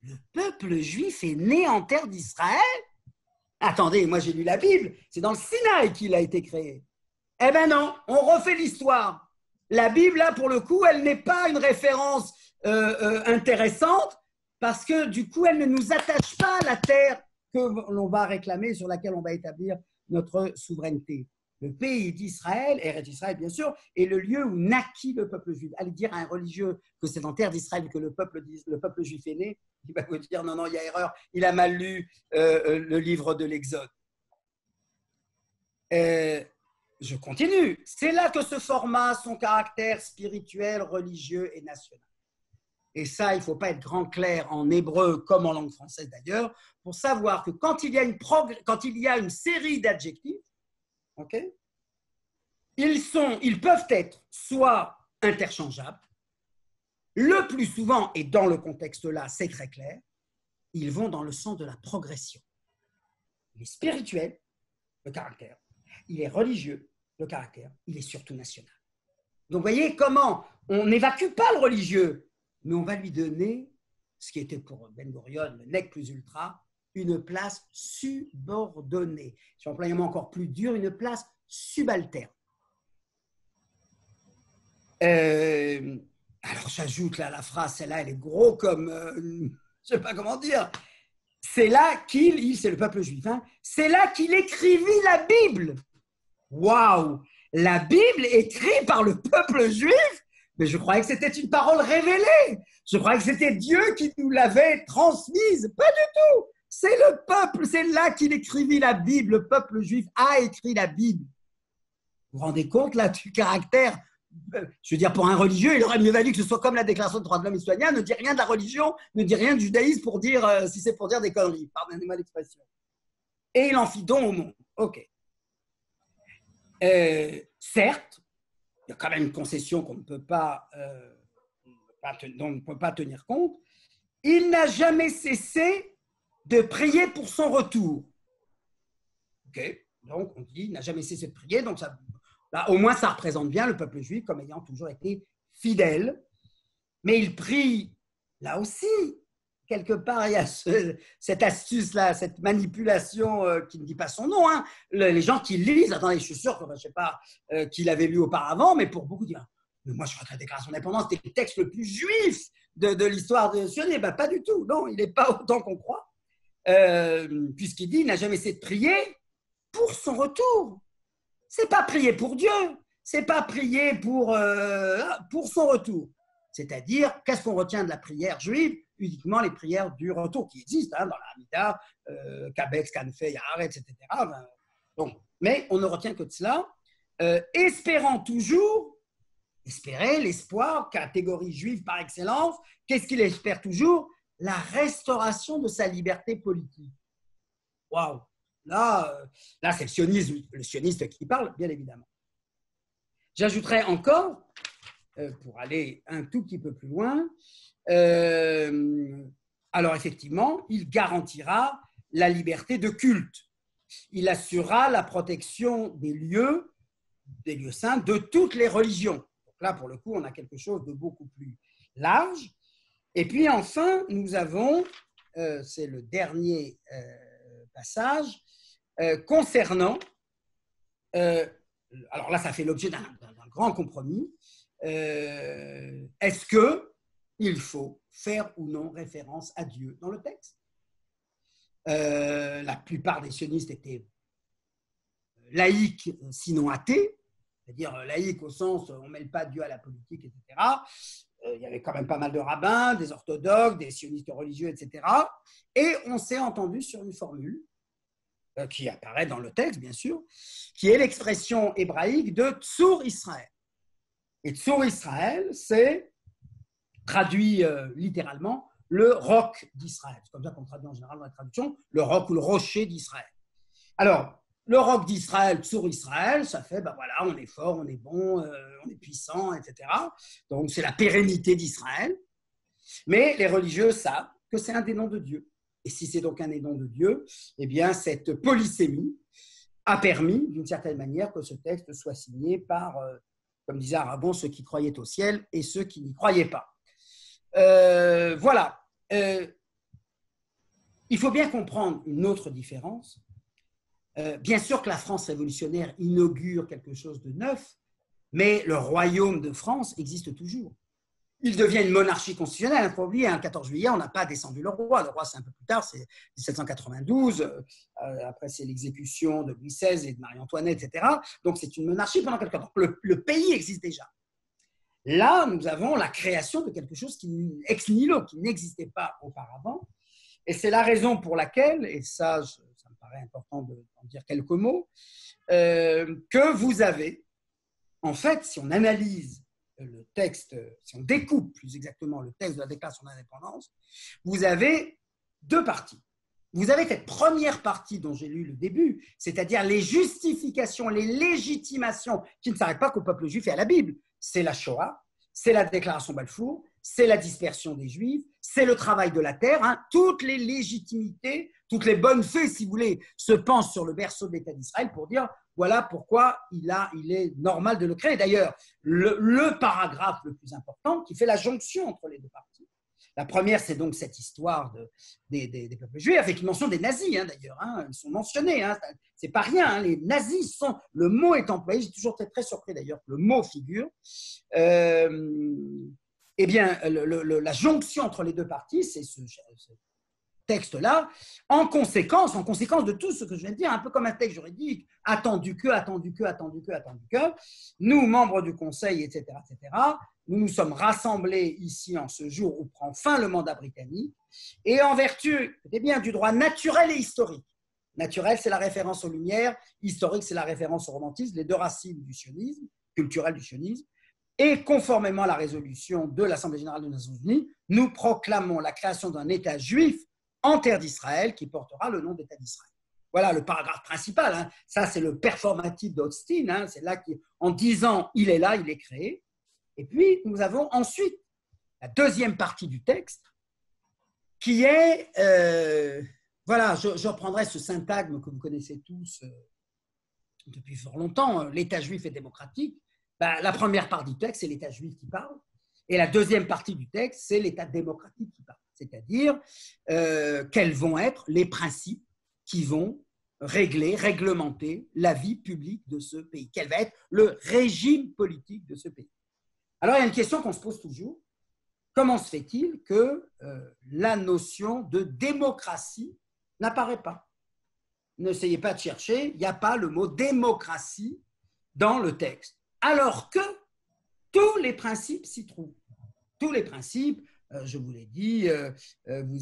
Le peuple juif est né en terre d'Israël? Attendez, moi j'ai lu la Bible, c'est dans le Sinaï qu'il a été créé. Eh bien non, on refait l'histoire. La Bible, là, pour le coup, elle n'est pas une référence intéressante parce que du coup, elle ne nous attache pas à la terre que l'on va réclamer, sur laquelle on va établir notre souveraineté. Le pays d'Israël, Eretz Israël bien sûr, est le lieu où naquit le peuple juif. Allez dire à un religieux que c'est en terre d'Israël que le peuple juif est né, il va vous dire non, il y a erreur, il a mal lu le livre de l'Exode. Je continue. C'est là que se forma son caractère spirituel, religieux et national. Et ça, il ne faut pas être grand clair en hébreu comme en langue française d'ailleurs, pour savoir que quand il y a une série d'adjectifs, okay, ils peuvent être soit interchangeables, le plus souvent, et dans le contexte-là, c'est très clair, ils vont dans le sens de la progression. Il est spirituel, le caractère. Il est religieux, le caractère. Il est surtout national. Donc, vous voyez comment on n'évacue pas le religieux, mais on va lui donner, ce qui était pour Ben Gurion, le nec plus ultra, une place subordonnée. Je vais employer un mot encore plus dur, une place subalterne. Alors, j'ajoute là la phrase, celle-là, elle est gros comme, je ne sais pas comment dire. C'est là c'est le peuple juif, hein, c'est là qu'il écrivit la Bible. Waouh! La Bible écrite par le peuple juif? Mais je croyais que c'était une parole révélée. Je croyais que c'était Dieu qui nous l'avait transmise. Pas du tout. C'est le peuple, c'est là qu'il écrivit la Bible. Le peuple juif a écrit la Bible. Vous vous rendez compte là du caractère? Je veux dire, pour un religieux, il aurait mieux valu que ce soit comme la Déclaration des droits de l'homme et citoyen, ne dit rien de la religion, ne dit rien du judaïsme pour dire, si c'est pour dire des conneries. Pardonnez-moi l'expression. Et il en fit don au monde. OK. Certes, il y a quand même une concession qu'on ne peut pas, dont on ne peut pas tenir compte. Il n'a jamais cessé de prier pour son retour. OK. Donc, on dit, il n'a jamais cessé de prier. Donc, ça, là, au moins, ça représente bien le peuple juif comme ayant toujours été fidèle. Mais il prie, là aussi, quelque part, il y a cette astuce-là, cette manipulation qui ne dit pas son nom. Hein. Les gens qui lisent, attendez, je suis sûr que je ne sais pas qui l'avait lu auparavant, mais pour beaucoup dire, mais moi je crois que la Déclaration d'indépendance était le texte le plus juif de l'histoire de Sionisme. Ben, pas du tout, non, il n'est pas autant qu'on croit, puisqu'il dit, il n'a jamais cessé de prier pour son retour. Ce n'est pas prier pour Dieu, ce n'est pas prier pour son retour. C'est-à-dire, qu'est-ce qu'on retient de la prière juive? Uniquement les prières du retour qui existent dans la Hamida, Kabex, Kanfei, Yaharet, etc. Donc, mais on ne retient que de cela, espérant toujours, espérer l'espoir, catégorie juive par excellence, qu'est-ce qu'il espère toujours? La restauration de sa liberté politique. Waouh! Là c'est le sioniste qui parle, bien évidemment. J'ajouterais encore, pour aller un tout petit peu plus loin, alors effectivement, il garantira la liberté de culte. Il assurera la protection des lieux saints de toutes les religions. Donc là, pour le coup, on a quelque chose de beaucoup plus large. Et puis enfin, nous avons, c'est le dernier passage, concernant, alors là, ça fait l'objet d'un grand compromis. Est-ce que il faut faire ou non référence à Dieu dans le texte. La plupart des sionistes étaient laïques, sinon athées, c'est-à-dire laïques au sens on ne mêle pas Dieu à la politique, etc. Il y avait quand même pas mal de rabbins, des orthodoxes, des sionistes religieux, etc. Et on s'est entendu sur une formule qui apparaît dans le texte, bien sûr, qui est l'expression hébraïque de Tsur Israël. Et Tsur Israël, c'est traduit littéralement le roc d'Israël. C'est comme ça qu'on traduit en général dans la traduction, le roc ou le rocher d'Israël. Alors, le roc d'Israël, Tsur Israël, ça fait, ben voilà, on est fort, on est bon, on est puissant, etc. Donc, c'est la pérennité d'Israël. Mais les religieux savent que c'est un des noms de Dieu. Et si c'est donc un des noms de Dieu, eh bien, cette polysémie a permis, d'une certaine manière, que ce texte soit signé par, comme disait Aragon, ceux qui croyaient au ciel et ceux qui n'y croyaient pas. Voilà. Il faut bien comprendre une autre différence. Bien sûr que la France révolutionnaire inaugure quelque chose de neuf, mais le royaume de France existe toujours. Il devient une monarchie constitutionnelle. Il ne faut pas oublier, le 14 juillet, on n'a pas descendu le roi. Le roi, c'est un peu plus tard, c'est 1792. Après, c'est l'exécution de Louis XVI et de Marie-Antoinette, etc. Donc, c'est une monarchie pendant quelque temps. Le pays existe déjà. Là, nous avons la création de quelque chose qui, ex nihilo, qui n'existait pas auparavant. Et c'est la raison pour laquelle, et ça me paraît important d'en dire quelques mots, que vous avez, en fait, si on analyse le texte, si on découpe plus exactement le texte de la Déclaration d'indépendance, vous avez deux parties. Vous avez cette première partie dont j'ai lu le début, c'est-à-dire les justifications, les légitimations qui ne s'arrêtent pas qu'au peuple juif et à la Bible. C'est la Shoah, c'est la déclaration Balfour, c'est la dispersion des Juifs, c'est le travail de la terre. Hein. Toutes les légitimités, toutes les bonnes faits, si vous voulez, se pensent sur le berceau de l'État d'Israël pour dire voilà pourquoi il est normal de le créer. D'ailleurs, le paragraphe le plus important qui fait la jonction entre les deux parties. La première, c'est donc cette histoire des peuples juifs, avec une mention des nazis, hein, d'ailleurs. Hein, ils sont mentionnés, hein, c'est pas rien. Hein, les nazis sont. Le mot est employé. J'ai toujours été très surpris d'ailleurs que le mot figure. Eh bien, la jonction entre les deux parties, c'est ce texte-là, en conséquence de tout ce que je viens de dire, un peu comme un texte juridique, attendu que, nous, membres du Conseil, etc., nous nous sommes rassemblés ici en ce jour où prend fin le mandat britannique, et en vertu, bien, du droit naturel et historique. Naturel, c'est la référence aux Lumières, historique, c'est la référence au romantisme, les deux racines du sionisme, culturel du sionisme, et conformément à la résolution de l'Assemblée générale des Nations unies, nous proclamons la création d'un État juif en terre d'Israël qui portera le nom d'État d'Israël. Voilà le paragraphe principal. Hein. Ça, c'est le performatif d'Austin. Hein. C'est là qu'en disant il est là, il est créé. Et puis, nous avons ensuite la deuxième partie du texte qui est, voilà, je reprendrai ce syntagme que vous connaissez tous depuis fort longtemps, l'État juif est démocratique. Ben, la première partie du texte, c'est l'État juif qui parle. Et la deuxième partie du texte, c'est l'État démocratique qui parle. C'est-à-dire quels vont être les principes qui vont réglementer la vie publique de ce pays. Quel va être le régime politique de ce pays. Alors, il y a une question qu'on se pose toujours. Comment se fait-il que la notion de démocratie n'apparaît pas? N'essayez pas de chercher, il n'y a pas le mot démocratie dans le texte. Alors que tous les principes s'y trouvent. Tous les principes, je vous l'ai dit, vous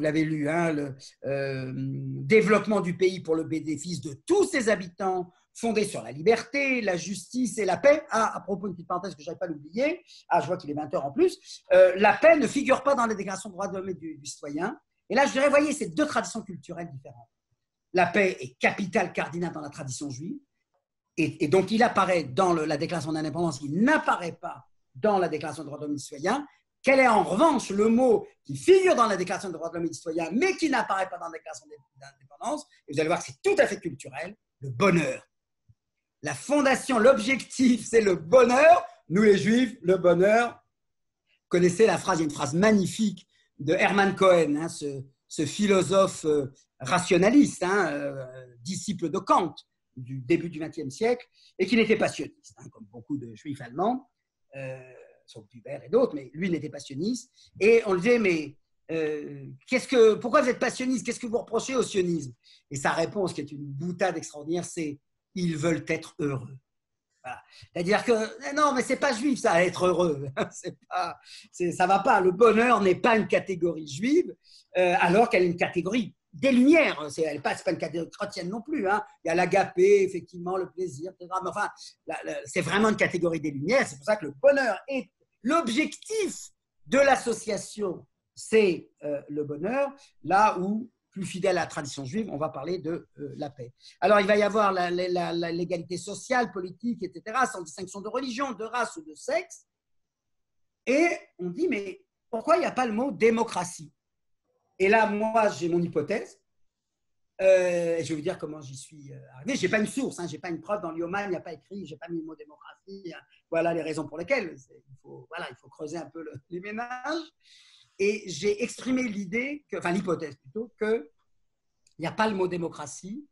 l'avez lu, hein, le développement du pays pour le bénéfice de tous ses habitants, fondé sur la liberté, la justice et la paix. Ah, à propos, une petite parenthèse que je n'avais pas l'oublier, je vois qu'il est 20h en plus, la paix ne figure pas dans la Déclaration des droits de l'homme et du citoyen. Et là, je dirais, voyez, c'est deux traditions culturelles différentes. La paix est capitale, cardinale dans la tradition juive, et donc il apparaît dans la Déclaration d'indépendance, il n'apparaît pas dans la Déclaration des droits de l'homme et du citoyen. Quel est en revanche le mot qui figure dans la Déclaration des droits de l'homme et du citoyen, mais qui n'apparaît pas dans la Déclaration d'indépendance? Et vous allez voir que c'est tout à fait culturel, le bonheur. La fondation, l'objectif, c'est le bonheur. Nous les Juifs, le bonheur. Vous connaissez la phrase, il y a une phrase magnifique de Hermann Cohen, hein, ce philosophe rationaliste, hein, disciple de Kant du début du XXe siècle, et qui n'était pas sioniste, hein, comme beaucoup de Juifs allemands. sauf Buber et d'autres, mais lui n'était pas sioniste. Et on lui disait, mais pourquoi vous êtes pas sioniste? Qu'est-ce que vous reprochez au sionisme? Et sa réponse, qui est une boutade extraordinaire, c'est « ils veulent être heureux ». Voilà. C'est-à-dire que, non, mais c'est pas juif, ça, être heureux. Ça va pas. Le bonheur n'est pas une catégorie juive, alors qu'elle est une catégorie des Lumières. Elle n'est pas une catégorie chrétienne non plus. Hein. Il y a l'agapé, effectivement, le plaisir, etc. Mais enfin, c'est vraiment une catégorie des Lumières. C'est pour ça que le bonheur est l'objectif de l'association, c'est le bonheur, là où, plus fidèle à la tradition juive, on va parler de la paix. Alors, il va y avoir l'égalité sociale, politique, etc., sans distinction de religion, de race ou de sexe. Et on dit, mais pourquoi il n'y a pas le mot démocratie? Et là, moi, j'ai mon hypothèse. Je vais vous dire comment j'y suis arrivé. Je n'ai pas une source, je n'ai pas une preuve dans l'Ioman, il n'y a pas écrit, je n'ai pas mis le mot démocratie. Voilà les raisons pour lesquelles il faut creuser un peu les ménages. Et j'ai exprimé l'hypothèse plutôt, qu'il n'y a pas le mot démocratie,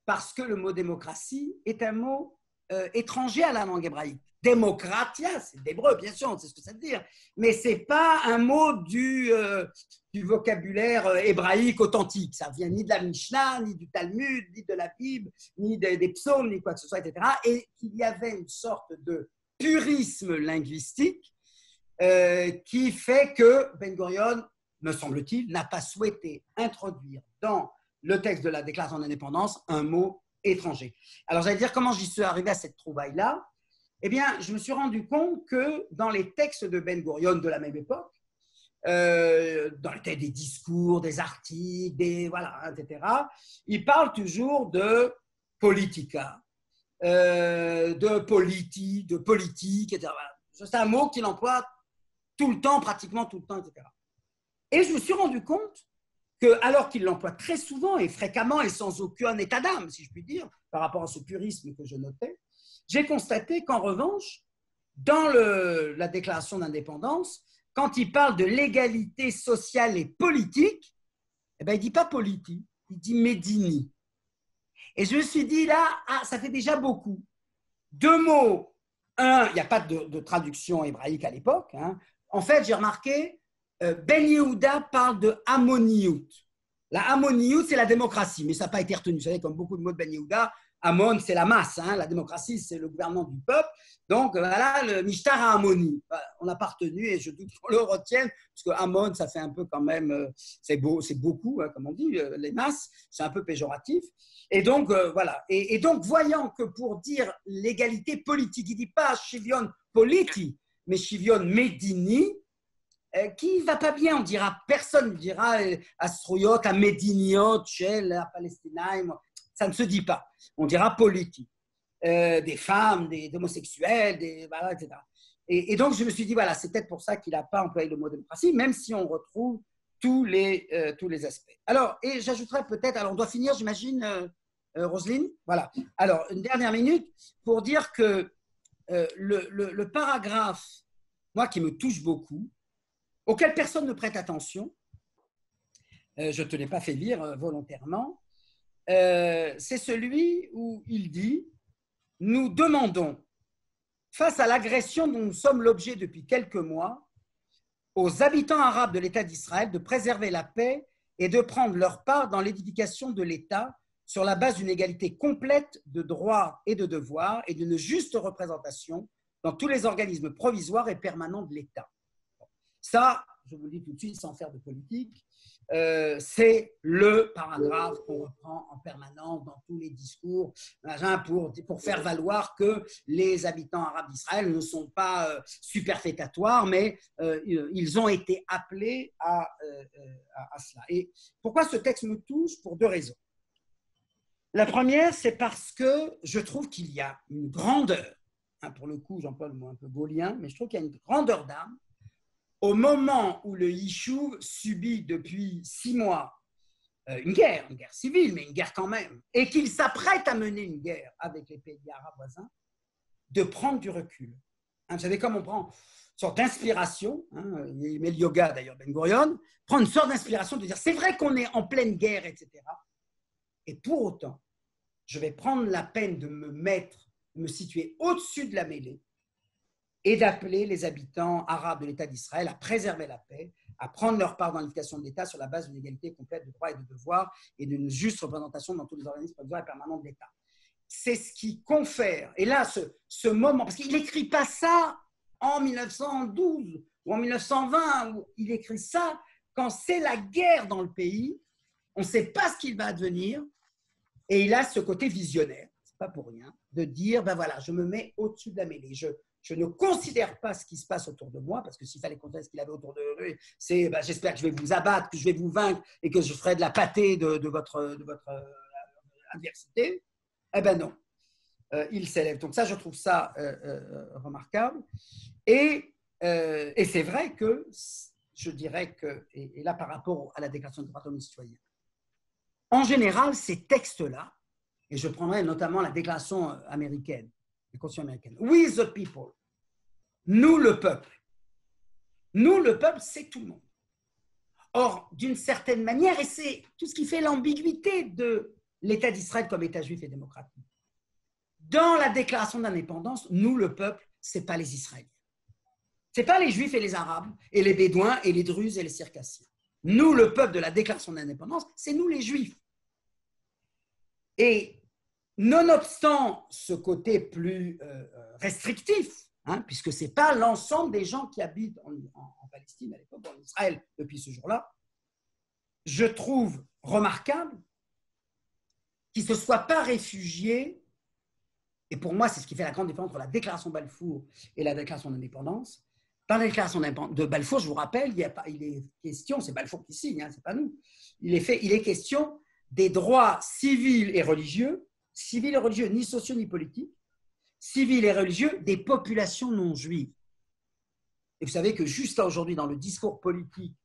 parce que le mot démocratie est un mot étranger à la langue hébraïque. Démocratia, c'est d'hébreu, bien sûr, on sait ce que ça veut dire, mais ce n'est pas un mot du vocabulaire hébraïque authentique. Ça ne vient ni de la Mishnah, ni du Talmud, ni de la Bible, ni des psaumes, ni quoi que ce soit, etc. Et qu'il y avait une sorte de purisme linguistique qui fait que Ben Gurion, me semble-t-il, n'a pas souhaité introduire dans le texte de la Déclaration d'indépendance un mot étranger. Alors, j'allais dire comment j'y suis arrivé à cette trouvaille-là. Eh bien, je me suis rendu compte que dans les textes de Ben Gurion de la même époque, dans les textes des discours, des articles, etc., il parle toujours de politica, de politique, etc. C'est un mot qu'il emploie tout le temps, pratiquement tout le temps, etc. Et je me suis rendu compte que, alors qu'il l'emploie très souvent et fréquemment et sans aucun état d'âme, si je puis dire, par rapport à ce purisme que je notais, j'ai constaté qu'en revanche, dans la déclaration d'indépendance, quand il parle de l'égalité sociale et politique, eh bien, il ne dit pas politique, il dit Médini. Et je me suis dit là, ça fait déjà beaucoup. Deux mots. Un, il n'y a pas de traduction hébraïque à l'époque. En fait, j'ai remarqué, Ben Yehuda parle de Amoniout. La Amoniout, c'est la démocratie, mais ça n'a pas été retenu. Vous savez, comme beaucoup de mots de Ben Yehuda, Amon, c'est la masse. La démocratie, c'est le gouvernement du peuple. Donc, voilà, le Mishtar à Amoni. On n'a pas retenu et je doute qu'on le retienne, parce que Amon, ça fait un peu quand même, c'est beaucoup, comme on dit, les masses, c'est un peu péjoratif. Et donc, voilà. Et donc, voyant que pour dire l'égalité politique, il ne dit pas Shivion politi, mais Shivion medini, qui ne va pas bien, on dira, personne ne dira Astroyot, à Mediniot, Shell, à Palestine, ça ne se dit pas. On dira politique. Des femmes, des homosexuels, etc. Et donc, je me suis dit, voilà, c'est peut-être pour ça qu'il n'a pas employé le mot démocratie, même si on retrouve tous les aspects. Alors, et j'ajouterais peut-être, alors on doit finir, j'imagine, Roselyne. Voilà. Alors, une dernière minute pour dire que le paragraphe, moi, qui me touche beaucoup, auquel personne ne prête attention, je ne te l'ai pas fait lire volontairement, c'est celui où il dit « Nous demandons, face à l'agression dont nous sommes l'objet depuis quelques mois, aux habitants arabes de l'État d'Israël de préserver la paix et de prendre leur part dans l'édification de l'État sur la base d'une égalité complète de droits et de devoirs et d'une juste représentation dans tous les organismes provisoires et permanents de l'État. » Ça, je vous le dis tout de suite sans faire de politique, c'est le paragraphe qu'on reprend en permanence dans tous les discours pour faire valoir que les habitants arabes d'Israël ne sont pas superfétatoires, mais ils ont été appelés à cela. Et pourquoi ce texte me touche? Pour deux raisons. La première, c'est parce que je trouve qu'il y a une grandeur, pour le coup, j'emploie le mot un peu gaulien, mais je trouve qu'il y a une grandeur d'âme au moment où le Yishuv subit depuis 6 mois une guerre civile, mais une guerre quand même, et qu'il s'apprête à mener une guerre avec les pays arabes voisins, de prendre du recul. Vous savez, comme on prend une sorte d'inspiration, il met le yoga d'ailleurs, Ben Gurion, prend une sorte d'inspiration de dire c'est vrai qu'on est en pleine guerre, etc. Et pour autant, je vais prendre la peine de me situer au-dessus de la mêlée et d'appeler les habitants arabes de l'État d'Israël à préserver la paix, à prendre leur part dans l'éducation de l'État sur la base d'une égalité complète de droits et de devoirs et d'une juste représentation dans tous les organismes provisoires et permanents de l'État. C'est ce qui confère, et là, ce moment, parce qu'il n'écrit pas ça en 1912 ou en 1920, il écrit ça quand c'est la guerre dans le pays, on ne sait pas ce qu'il va advenir, et il a ce côté visionnaire, c'est pas pour rien, de dire, ben voilà, je me mets au-dessus de la mêlée, je ne considère pas ce qui se passe autour de moi, parce que s'il fallait considérer ce qu'il avait autour de lui, c'est j'espère que je vais vous abattre, que je vais vous vaincre et que je ferai de la pâtée de votre adversité. Eh ben non, il s'élève. Donc ça, je trouve ça remarquable. Et c'est vrai que, je dirais que, et là par rapport à la déclaration des droits de l'homme citoyen, en général, ces textes-là, et je prendrai notamment la déclaration américaine, la Constitution américaine, we the people, nous le peuple. Nous le peuple, c'est tout le monde. Or, d'une certaine manière, et c'est tout ce qui fait l'ambiguïté de l'État d'Israël comme État juif et démocratique. Dans la déclaration d'indépendance, nous le peuple, ce n'est pas les Israéliens. Ce n'est pas les Juifs et les Arabes, et les Bédouins, et les Druzes et les Circassiens. Nous, le peuple de la déclaration d'indépendance, c'est nous les Juifs. Et nonobstant ce côté plus restrictif, puisque ce n'est pas l'ensemble des gens qui habitent en Palestine à l'époque, en Israël depuis ce jour-là, je trouve remarquable qu'ils ne se soient pas réfugiés, et pour moi c'est ce qui fait la grande différence entre la déclaration de Balfour et la déclaration d'indépendance. Dans la déclaration de Balfour, je vous rappelle, il est question, c'est Balfour qui signe, c'est pas nous, il est question des droits civils et religieux, ni sociaux ni politiques, civils et religieux des populations non juives. Et vous savez que juste là aujourd'hui, dans le discours politique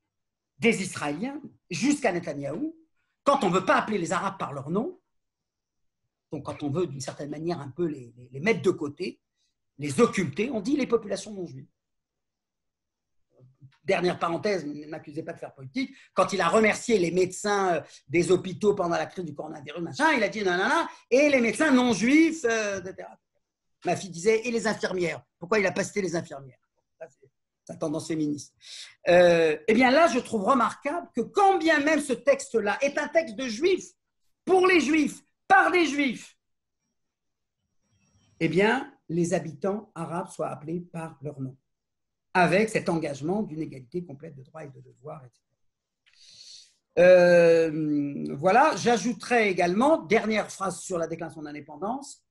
des Israéliens, jusqu'à Netanyahou, quand on ne veut pas appeler les Arabes par leur nom, donc quand on veut d'une certaine manière un peu les mettre de côté, les occulter, on dit les populations non juives. Dernière parenthèse, ne m'accusez pas de faire politique, quand il a remercié les médecins des hôpitaux pendant la crise du coronavirus, machin, il a dit nanana, et les médecins non juifs, etc. Ma fille disait, et les infirmières? Pourquoi il n'a pas cité les infirmières? C'est sa tendance féministe. Eh bien là, je trouve remarquable que quand bien même ce texte-là est un texte de juifs, pour les juifs, par des juifs, eh bien, les habitants arabes soient appelés par leur nom, avec cet engagement d'une égalité complète de droits et de devoirs, etc. Voilà, j'ajouterai également, dernière phrase sur la déclaration d'indépendance,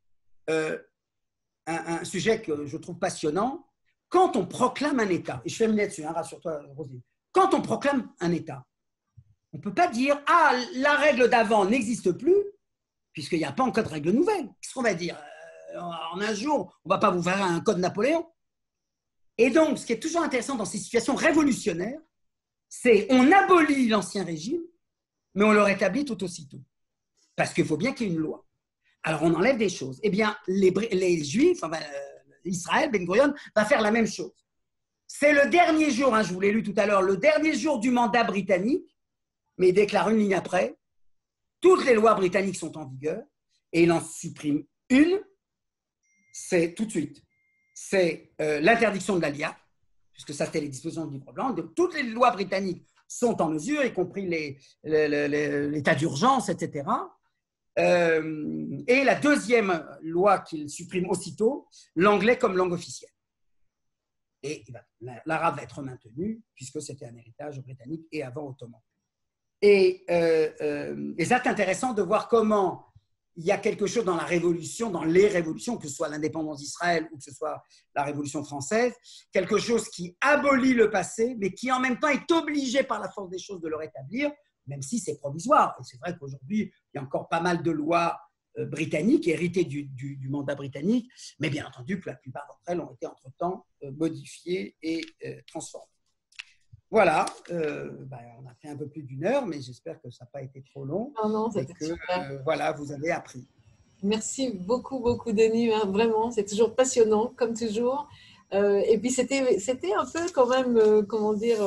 un sujet que je trouve passionnant. Quand on proclame un État, et je termine là-dessus, rassure-toi, Roselyne, quand on proclame un État, on ne peut pas dire « Ah, la règle d'avant n'existe plus », puisqu'il n'y a pas encore de règle nouvelle. Qu'est-ce qu'on va dire? En un jour, on ne va pas vous faire un code Napoléon. Et donc, ce qui est toujours intéressant dans ces situations révolutionnaires, c'est on abolit l'ancien régime, mais on le rétablit tout aussitôt. Parce qu'il faut bien qu'il y ait une loi. Alors, on enlève des choses. Eh bien, les Juifs, Israël, Ben Gurion, va faire la même chose. C'est le dernier jour, je vous l'ai lu tout à l'heure, le dernier jour du mandat britannique, mais il déclare une ligne après, toutes les lois britanniques sont en vigueur, et il en supprime une, c'est tout de suite. C'est l'interdiction de l'ALIA, puisque ça c'était les dispositions du livre blanc. Donc, toutes les lois britanniques sont en mesure, y compris l'état d'urgence, etc. Et la deuxième loi qu'il supprime aussitôt, l'anglais comme langue officielle. Et l'arabe va être maintenu, puisque c'était un héritage britannique et avant ottoman. Et ça, c'est intéressant de voir comment il y a quelque chose dans la révolution, dans les révolutions, que ce soit l'indépendance d'Israël ou que ce soit la Révolution française, quelque chose qui abolit le passé, mais qui en même temps est obligé par la force des choses de le rétablir, même si c'est provisoire. Et c'est vrai qu'aujourd'hui, il y a encore pas mal de lois britanniques, héritées du mandat britannique, mais bien entendu que la plupart d'entre elles ont été entre-temps modifiées et transformées. Voilà, on a fait un peu plus d'une heure, mais j'espère que ça n'a pas été trop long. Non, et que voilà, vous avez appris. Merci beaucoup, beaucoup, Denis. Vraiment, c'est toujours passionnant, comme toujours. Et puis, c'était un peu quand même, comment dire,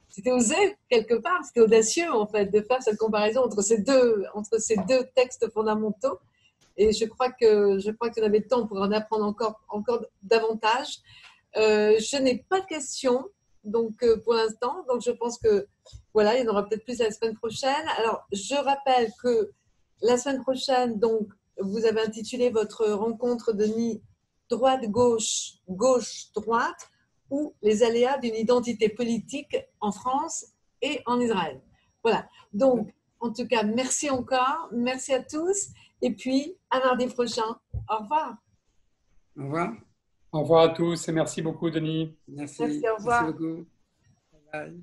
c'était osé quelque part, c'était audacieux en fait de faire cette comparaison entre ces deux textes fondamentaux. Et je crois que vous avez le temps pour en apprendre encore davantage. Je n'ai pas de questions donc, pour l'instant. Donc, je pense que voilà, il y en aura peut-être plus la semaine prochaine. Alors, je rappelle que la semaine prochaine, donc, vous avez intitulé votre rencontre, Denis, droite-gauche, gauche-droite, ou les aléas d'une identité politique en France et en Israël. Voilà. Donc, en tout cas, merci encore. Merci à tous. Et puis, à mardi prochain. Au revoir. Au revoir. Au revoir à tous et merci beaucoup, Denis. Merci. Merci, au revoir. Merci beaucoup. Bye.